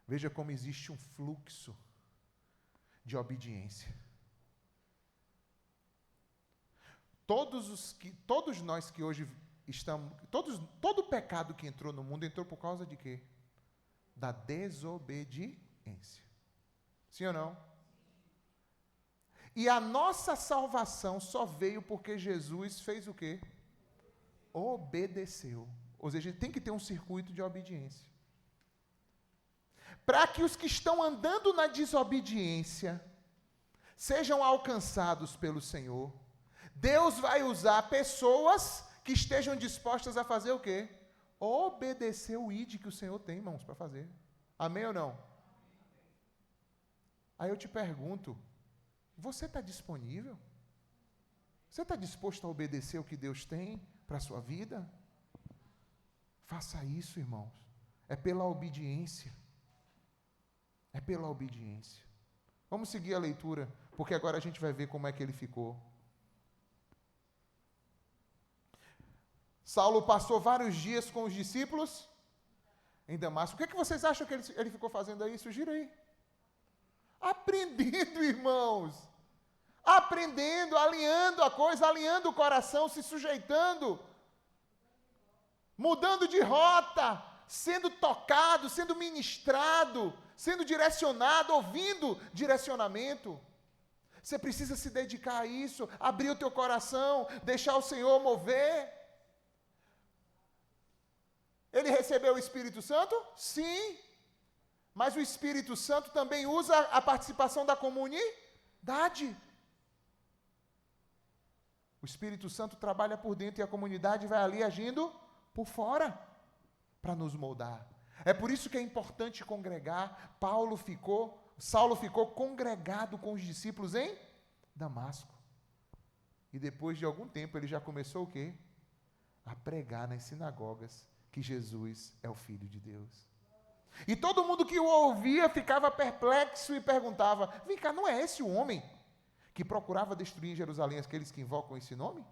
Veja como existe um fluxo de obediência. Todos nós que hoje estamos, todo pecado que entrou no mundo entrou por causa de quê? Da desobediência. Sim ou não? E a nossa salvação só veio porque Jesus fez o quê? Obedeceu. Ou seja, tem que ter um circuito de obediência. Para que os que estão andando na desobediência sejam alcançados pelo Senhor, Deus vai usar pessoas que estejam dispostas a fazer o quê? Obedecer o ID que o Senhor tem, irmãos, para fazer. Amém ou não? Aí eu te pergunto, você está disponível? Você está disposto a obedecer o que Deus tem para a sua vida? Faça isso, irmãos. É pela obediência. É pela obediência. Vamos seguir a leitura, porque agora a gente vai ver como é que ele ficou. Saulo passou vários dias com os discípulos em Damasco. O que vocês acham que ele ficou fazendo aí? Sugira aí. Aprendendo, irmãos. Aprendendo, alinhando a coisa, alinhando o coração, se sujeitando. Mudando de rota, sendo tocado, sendo ministrado, sendo direcionado, ouvindo direcionamento. Você precisa se dedicar a isso, abrir o teu coração, deixar o Senhor mover. Ele recebeu o Espírito Santo? Sim. Mas o Espírito Santo também usa a participação da comunidade. O Espírito Santo trabalha por dentro e a comunidade vai ali agindo por fora para nos moldar. É por isso que é importante congregar. Saulo ficou congregado com os discípulos em Damasco. E depois de algum tempo ele já começou o quê? A pregar nas sinagogas que Jesus é o Filho de Deus. E todo mundo que o ouvia ficava perplexo e perguntava: vem cá, não é esse o homem que procurava destruir em Jerusalém aqueles que invocam esse nome?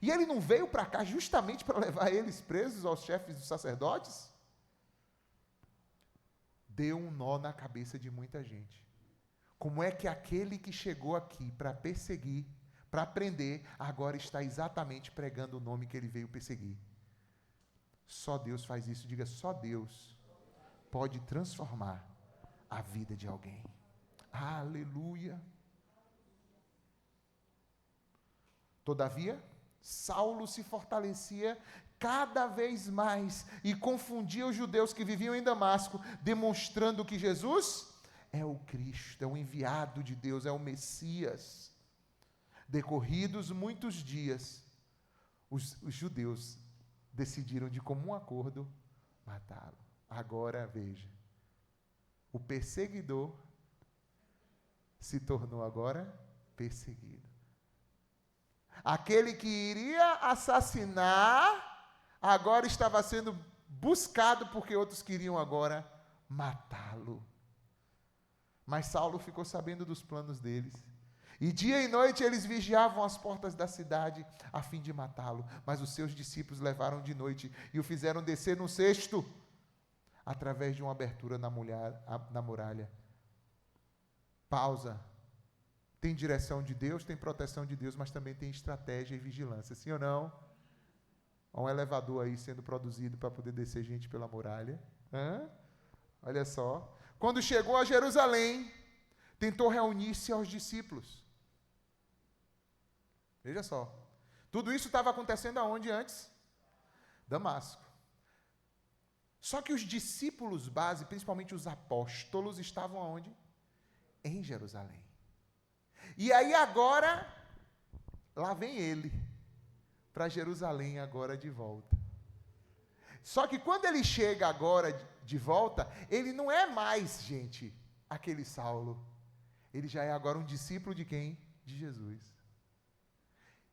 E ele não veio para cá justamente para levar eles presos aos chefes dos sacerdotes? Deu um nó na cabeça de muita gente. Como é que aquele que chegou aqui para perseguir, para prender, agora está exatamente pregando o nome que ele veio perseguir? Só Deus faz isso. Diga, só Deus pode transformar a vida de alguém. Aleluia. Todavia, Saulo se fortalecia cada vez mais e confundia os judeus que viviam em Damasco, demonstrando que Jesus é o Cristo, é o enviado de Deus, é o Messias. Decorridos muitos dias, os judeus decidiram de comum acordo matá-lo. Agora veja, o perseguidor se tornou agora perseguido. Aquele que iria assassinar, agora estava sendo buscado porque outros queriam agora matá-lo. Mas Saulo ficou sabendo dos planos deles. E dia e noite eles vigiavam as portas da cidade a fim de matá-lo. Mas os seus discípulos levaram de noite e o fizeram descer num cesto, através de uma abertura na muralha. Pausa. Tem direção de Deus, tem proteção de Deus, mas também tem estratégia e vigilância. Sim ou não? Há um elevador aí sendo produzido para poder descer gente pela muralha. Olha só. Quando chegou a Jerusalém, tentou reunir-se aos discípulos. Veja só. Tudo isso estava acontecendo aonde antes? Damasco. Só que os discípulos base, principalmente os apóstolos, estavam aonde? Em Jerusalém. E aí agora, lá vem ele, para Jerusalém agora de volta. Só que quando ele chega agora de volta, ele não é mais, gente, aquele Saulo. Ele já é agora um discípulo de quem? De Jesus.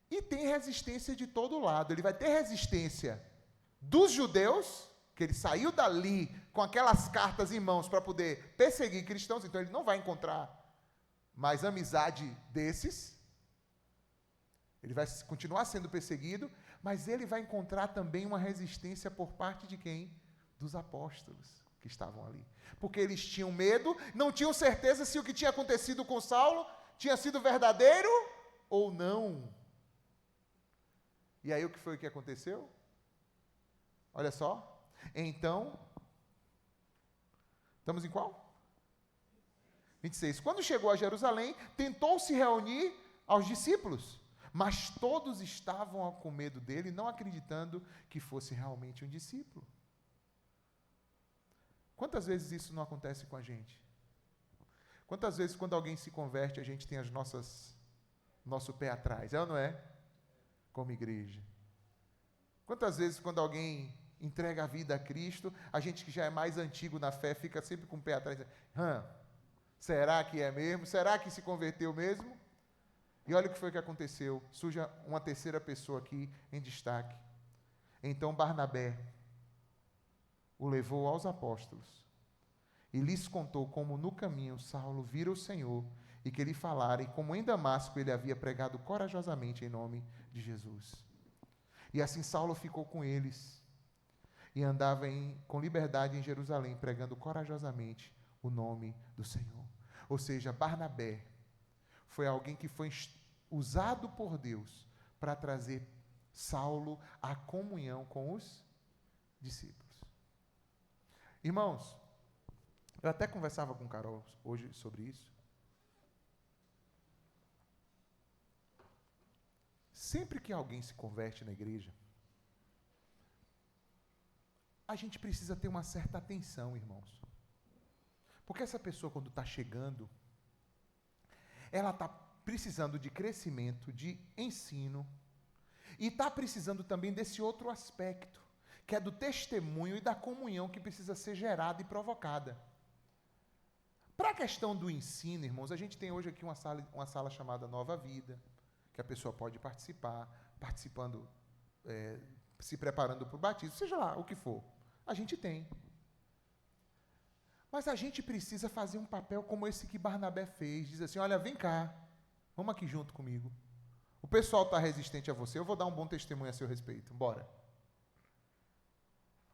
E tem resistência de todo lado. Ele vai ter resistência dos judeus, que ele saiu dali com aquelas cartas em mãos para poder perseguir cristãos, então ele não vai encontrar mais amizade desses. Ele vai continuar sendo perseguido, mas ele vai encontrar também uma resistência por parte de quem? Dos apóstolos que estavam ali. Porque eles tinham medo, não tinham certeza se o que tinha acontecido com Saulo tinha sido verdadeiro ou não. E aí o que foi que aconteceu? Olha só. Então, estamos em qual? 26. Quando chegou a Jerusalém, tentou se reunir aos discípulos, mas todos estavam com medo dele, não acreditando que fosse realmente um discípulo. Quantas vezes isso não acontece com a gente? Quantas vezes quando alguém se converte, a gente tem nosso pé atrás, é ou não é? Como igreja. Quantas vezes quando alguém entrega a vida a Cristo, a gente que já é mais antigo na fé, fica sempre com o pé atrás, será que é mesmo? Será que se converteu mesmo? E olha o que foi que aconteceu. Surge uma terceira pessoa aqui em destaque. Então Barnabé o levou aos apóstolos e lhes contou como no caminho Saulo vira o Senhor e que lhe falara, e como em Damasco ele havia pregado corajosamente em nome de Jesus. E assim Saulo ficou com eles e andava com liberdade em Jerusalém, pregando corajosamente o nome do Senhor. Ou seja, Barnabé foi alguém que foi usado por Deus para trazer Saulo à comunhão com os discípulos. Irmãos, eu até conversava com Carol hoje sobre isso. Sempre que alguém se converte na igreja, a gente precisa ter uma certa atenção, irmãos. Porque essa pessoa, quando está chegando, ela está precisando de crescimento, de ensino, e está precisando também desse outro aspecto, que é do testemunho e da comunhão que precisa ser gerada e provocada. Para a questão do ensino, irmãos, a gente tem hoje aqui uma sala chamada Nova Vida, que a pessoa pode participar, participando, se preparando para o batismo, seja lá o que for. A gente tem. Mas a gente precisa fazer um papel como esse que Barnabé fez. Diz assim, olha, vem cá, vamos aqui junto comigo. O pessoal está resistente a você, eu vou dar um bom testemunho a seu respeito. Bora.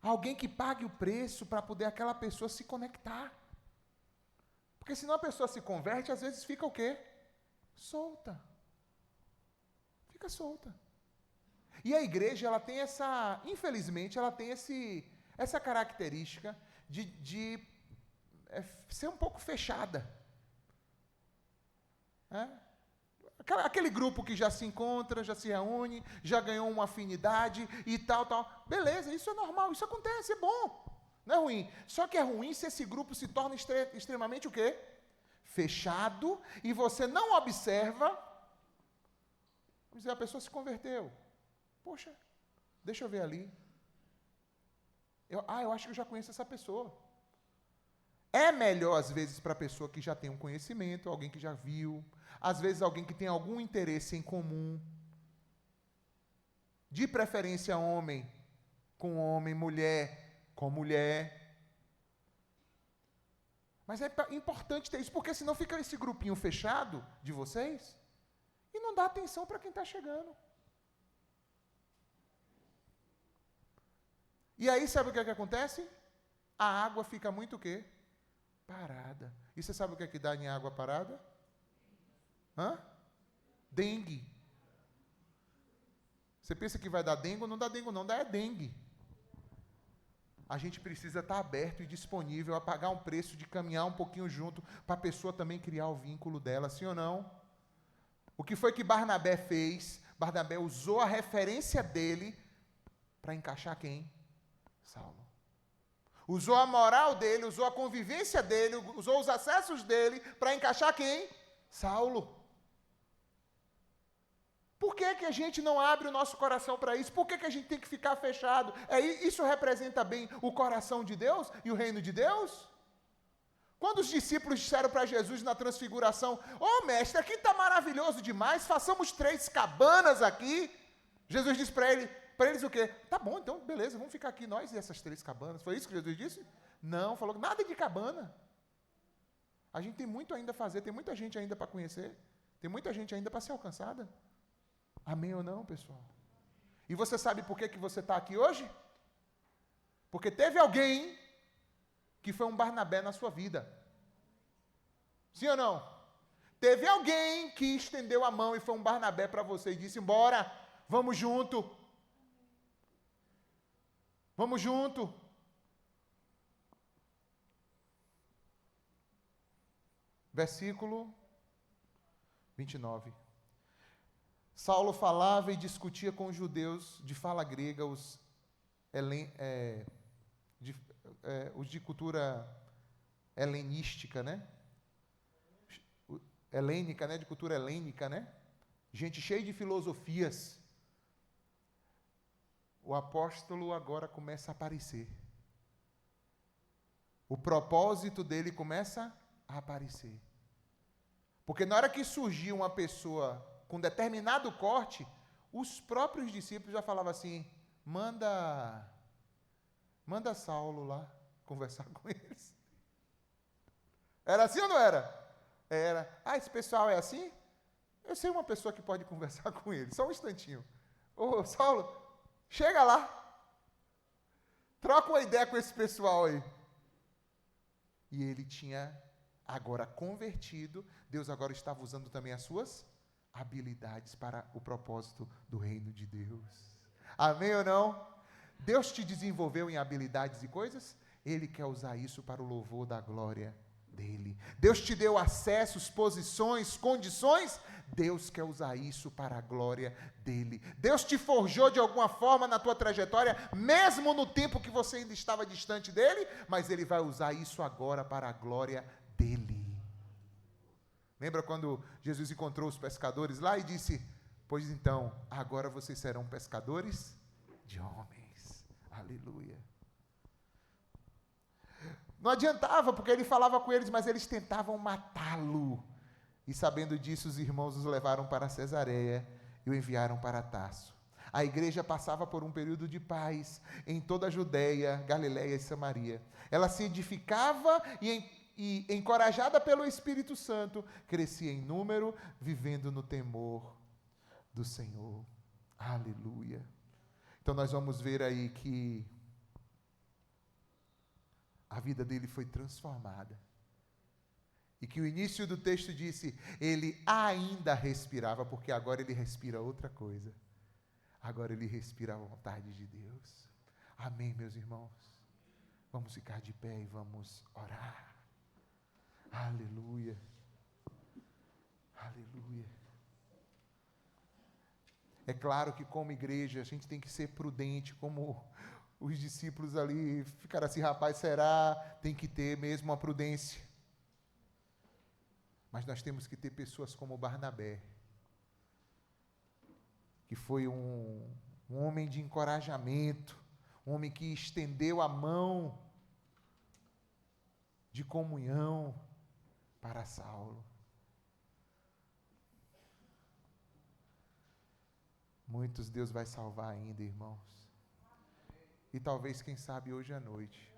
Alguém que pague o preço para poder aquela pessoa se conectar. Porque senão a pessoa se converte, às vezes fica o quê? Solta. Fica solta. E a igreja, ela tem infelizmente, ela tem essa característica de ser um pouco fechada. Aquele grupo que já se encontra, já se reúne, já ganhou uma afinidade e tal. Beleza, isso é normal, isso acontece, é bom. Não é ruim. Só que é ruim se esse grupo se torna extremamente o quê? Fechado, e você não observa. Vamos dizer, a pessoa se converteu. Poxa, deixa eu ver ali. Eu acho que eu já conheço essa pessoa. É melhor, às vezes, para a pessoa que já tem um conhecimento, alguém que já viu, às vezes alguém que tem algum interesse em comum, de preferência homem com homem, mulher com mulher. Mas é importante ter isso, porque senão fica esse grupinho fechado de vocês e não dá atenção para quem está chegando. E aí, sabe o que acontece? A água fica muito o quê? Parada. E você sabe o que dá em água parada? Dengue. Você pensa que vai dar dengue? Não dá dengue não, dá dengue. A gente precisa estar aberto e disponível a pagar um preço de caminhar um pouquinho junto para a pessoa também criar o vínculo dela, sim ou não? O que foi que Barnabé fez? Barnabé usou a referência dele para encaixar quem? Saulo. Usou a moral dele, usou a convivência dele, usou os acessos dele para encaixar quem? Saulo. Por que a gente não abre o nosso coração para isso? Por que a gente tem que ficar fechado? Isso representa bem o coração de Deus e o reino de Deus? Quando os discípulos disseram para Jesus na transfiguração, mestre, aqui está maravilhoso demais, façamos 3 cabanas aqui. Jesus disse para eles o quê? Tá bom, então, beleza, vamos ficar aqui nós e essas 3 cabanas. Foi isso que Jesus disse? Não, falou nada de cabana. A gente tem muito ainda a fazer, tem muita gente ainda para conhecer, tem muita gente ainda para ser alcançada. Amém ou não, pessoal? E você sabe por que você está aqui hoje? Porque teve alguém que foi um Barnabé na sua vida. Sim ou não? Teve alguém que estendeu a mão e foi um Barnabé para você e disse, embora, vamos junto. Vamos junto. Versículo 29. Saulo falava e discutia com os judeus de fala grega, os de cultura helenística, né? Helênica, né? De cultura helênica, né? Gente cheia de filosofias. O apóstolo agora começa a aparecer. O propósito dele começa a aparecer. Porque na hora que surgiu uma pessoa com determinado corte, os próprios discípulos já falavam assim, manda Saulo lá conversar com eles. Era assim ou não era? Era. Esse pessoal é assim? Eu sei uma pessoa que pode conversar com ele, só um instantinho. Saulo, chega lá. Troca uma ideia com esse pessoal aí. E ele tinha agora convertido, Deus agora estava usando também as suas habilidades para o propósito do reino de Deus. Amém ou não? Deus te desenvolveu em habilidades e coisas, Ele quer usar isso para o louvor da glória dEle. Deus te deu acessos, posições, condições, Deus quer usar isso para a glória dEle. Deus te forjou de alguma forma na tua trajetória, mesmo no tempo que você ainda estava distante dEle, mas Ele vai usar isso agora para a glória dEle. Lembra quando Jesus encontrou os pescadores lá e disse, pois então, agora vocês serão pescadores de homens. Aleluia. Não adiantava, porque ele falava com eles, mas eles tentavam matá-lo. E sabendo disso, os irmãos os levaram para Cesareia e o enviaram para Tarso. A igreja passava por um período de paz em toda a Judéia, Galiléia e Samaria. Ela se edificava e encorajada pelo Espírito Santo, crescia em número, vivendo no temor do Senhor. Aleluia. Então nós vamos ver aí que a vida dele foi transformada. E que o início do texto disse, ele ainda respirava, porque agora ele respira outra coisa. Agora ele respira a vontade de Deus. Amém, meus irmãos? Vamos ficar de pé e vamos orar. Aleluia. Aleluia. É claro que como igreja a gente tem que ser prudente, como os discípulos ali ficaram assim, rapaz, será? Tem que ter mesmo uma prudência. Mas nós temos que ter pessoas como Barnabé, que foi um homem de encorajamento, um homem que estendeu a mão de comunhão para Saulo. Muitos Deus vai salvar ainda, irmãos. E talvez, quem sabe, hoje à noite.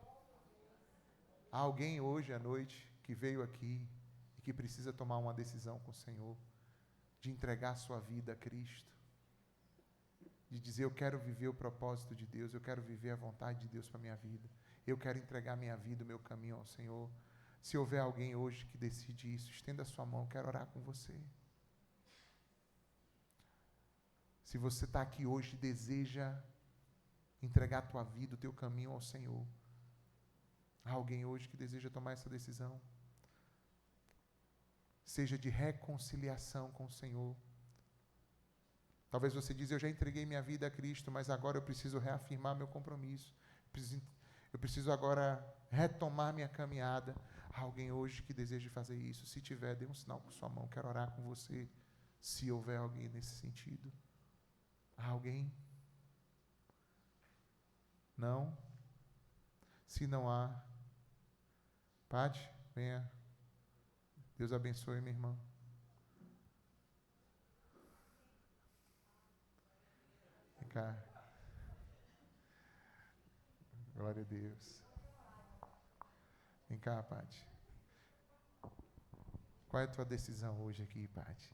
Há alguém hoje à noite que veio aqui e que precisa tomar uma decisão com o Senhor, de entregar sua vida a Cristo, de dizer, eu quero viver o propósito de Deus, eu quero viver a vontade de Deus para a minha vida, eu quero entregar minha vida, o meu caminho ao Senhor. Se houver alguém hoje que decide isso, estenda a sua mão, eu quero orar com você. Se você está aqui hoje e deseja entregar a tua vida, o teu caminho ao Senhor, há alguém hoje que deseja tomar essa decisão, seja de reconciliação com o Senhor. Talvez você diz, eu já entreguei minha vida a Cristo, mas agora eu preciso reafirmar meu compromisso. Eu preciso agora retomar minha caminhada. Há alguém hoje que deseja fazer isso? Se tiver, dê um sinal com sua mão. Quero orar com você, se houver alguém nesse sentido. Há alguém? Não? Se não há, Pati, venha. Deus abençoe, minha irmã. Vem cá. Glória a Deus. Vem cá, Pati. Qual é a tua decisão hoje aqui, Pati?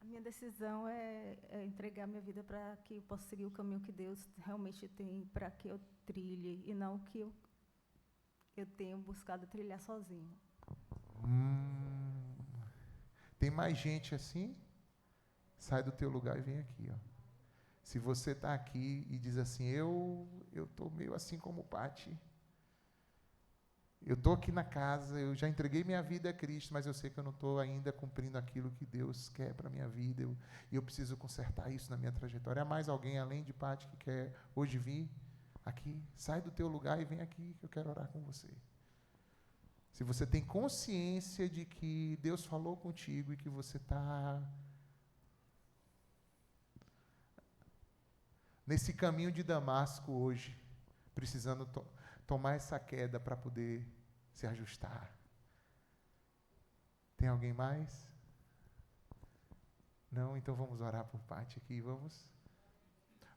A minha decisão é entregar minha vida para que eu possa seguir o caminho que Deus realmente tem para que eu trilhe, e não que eu tenho buscado trilhar sozinho. Tem mais gente assim? Sai do teu lugar e vem aqui, ó. Se você está aqui e diz assim, eu estou meio assim como Pati. Eu estou aqui na casa, eu já entreguei minha vida a Cristo, mas eu sei que eu não estou ainda cumprindo aquilo que Deus quer para a minha vida, e eu preciso consertar isso na minha trajetória. Há mais alguém além de Pati que quer hoje vir aqui? Sai do teu lugar e vem aqui, que eu quero orar com você. Se você tem consciência de que Deus falou contigo e que você está nesse caminho de Damasco hoje, precisando tomar essa queda para poder se ajustar. Tem alguém mais? Não? Então vamos orar por Pati aqui, vamos?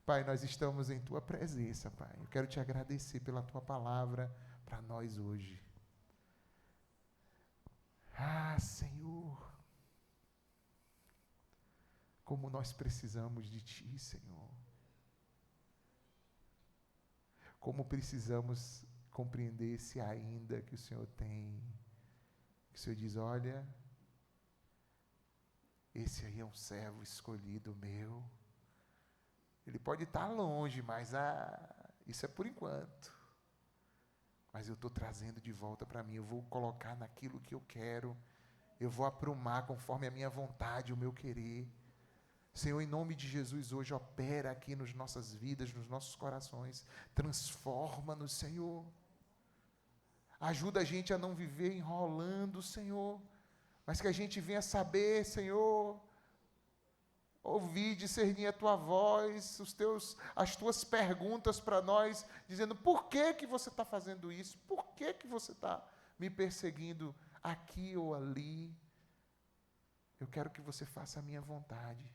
Pai, nós estamos em Tua presença, Pai. Eu quero Te agradecer pela Tua palavra para nós hoje. Ah, Senhor, como nós precisamos de Ti, Senhor. Como precisamos compreender esse ainda que o Senhor tem. Que o Senhor diz, olha, esse aí é um servo escolhido meu. Ele pode estar longe, mas isso é por enquanto. Mas eu estou trazendo de volta para mim, eu vou colocar naquilo que eu quero, eu vou aprumar conforme a minha vontade, o meu querer. Senhor, em nome de Jesus, hoje opera aqui nas nossas vidas, nos nossos corações, transforma-nos, Senhor. Ajuda a gente a não viver enrolando, Senhor, mas que a gente venha saber, Senhor, ouvir, discernir a Tua voz, as Tuas perguntas para nós, dizendo, por que você está fazendo isso? Por que você está me perseguindo aqui ou ali? Eu quero que você faça a minha vontade.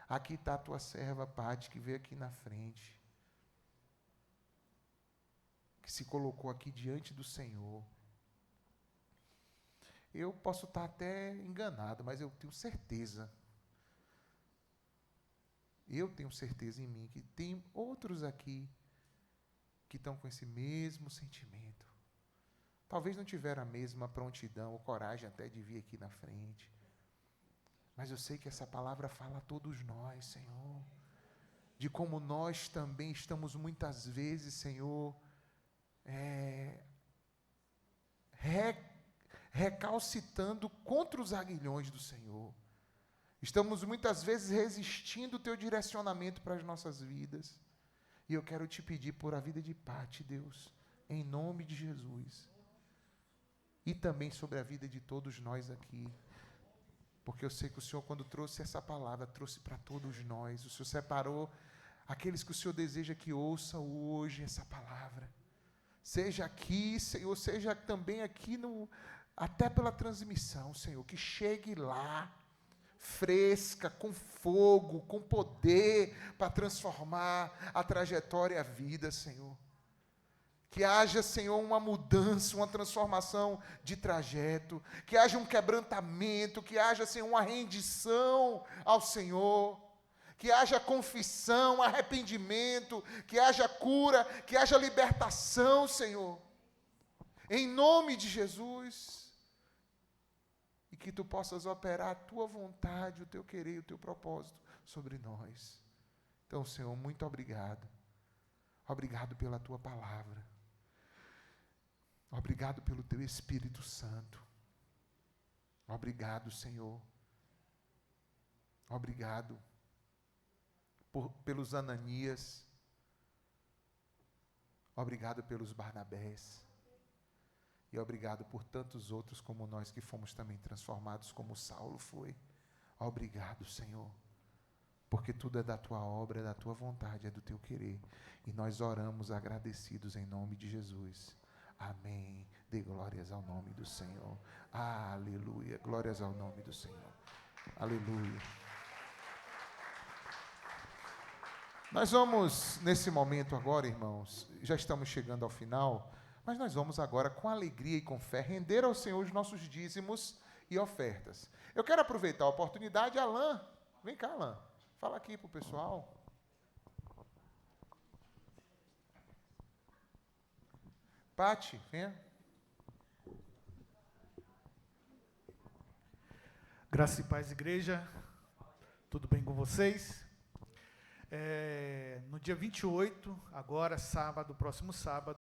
Aqui está a tua serva, Pati, que veio aqui na frente, que se colocou aqui diante do Senhor. Eu posso estar até enganado, mas eu tenho certeza em mim que tem outros aqui que estão com esse mesmo sentimento. Talvez não tiveram a mesma prontidão ou coragem até de vir aqui na frente. Mas eu sei que essa palavra fala a todos nós, Senhor, de como nós também estamos muitas vezes, Senhor, recalcitando contra os aguilhões do Senhor. Estamos muitas vezes resistindo o teu direcionamento para as nossas vidas. E eu quero te pedir por a vida de Pati, Deus, em nome de Jesus. E também sobre a vida de todos nós aqui. Porque eu sei que o Senhor, quando trouxe essa palavra, trouxe para todos nós. O Senhor separou aqueles que o Senhor deseja que ouçam hoje essa palavra. Seja aqui, Senhor, seja também aqui, até pela transmissão, Senhor, que chegue lá, fresca, com fogo, com poder, para transformar a trajetória e a vida, Senhor. Que haja, Senhor, uma mudança, uma transformação de trajeto, que haja um quebrantamento, que haja, Senhor, uma rendição ao Senhor, que haja confissão, arrependimento, que haja cura, que haja libertação, Senhor, em nome de Jesus, e que Tu possas operar a Tua vontade, o Teu querer, o Teu propósito sobre nós. Então, Senhor, muito obrigado. Obrigado pela Tua palavra. Obrigado pelo Teu Espírito Santo. Obrigado, Senhor. Obrigado pelos Ananias. Obrigado pelos Barnabés. E obrigado por tantos outros como nós que fomos também transformados como Saulo foi. Obrigado, Senhor. Porque tudo é da Tua obra, é da Tua vontade, é do Teu querer. E nós oramos agradecidos em nome de Jesus. Amém. Dê glórias ao nome do Senhor. Aleluia. Glórias ao nome do Senhor. Aleluia. Nós vamos, nesse momento agora, irmãos, já estamos chegando ao final, mas nós vamos agora, com alegria e com fé, render ao Senhor os nossos dízimos e ofertas. Eu quero aproveitar a oportunidade, Alain, vem cá, Alain, fala aqui para o pessoal. Pati, venha. Graça e paz, igreja. Tudo bem com vocês? No dia 28, agora, sábado, próximo sábado,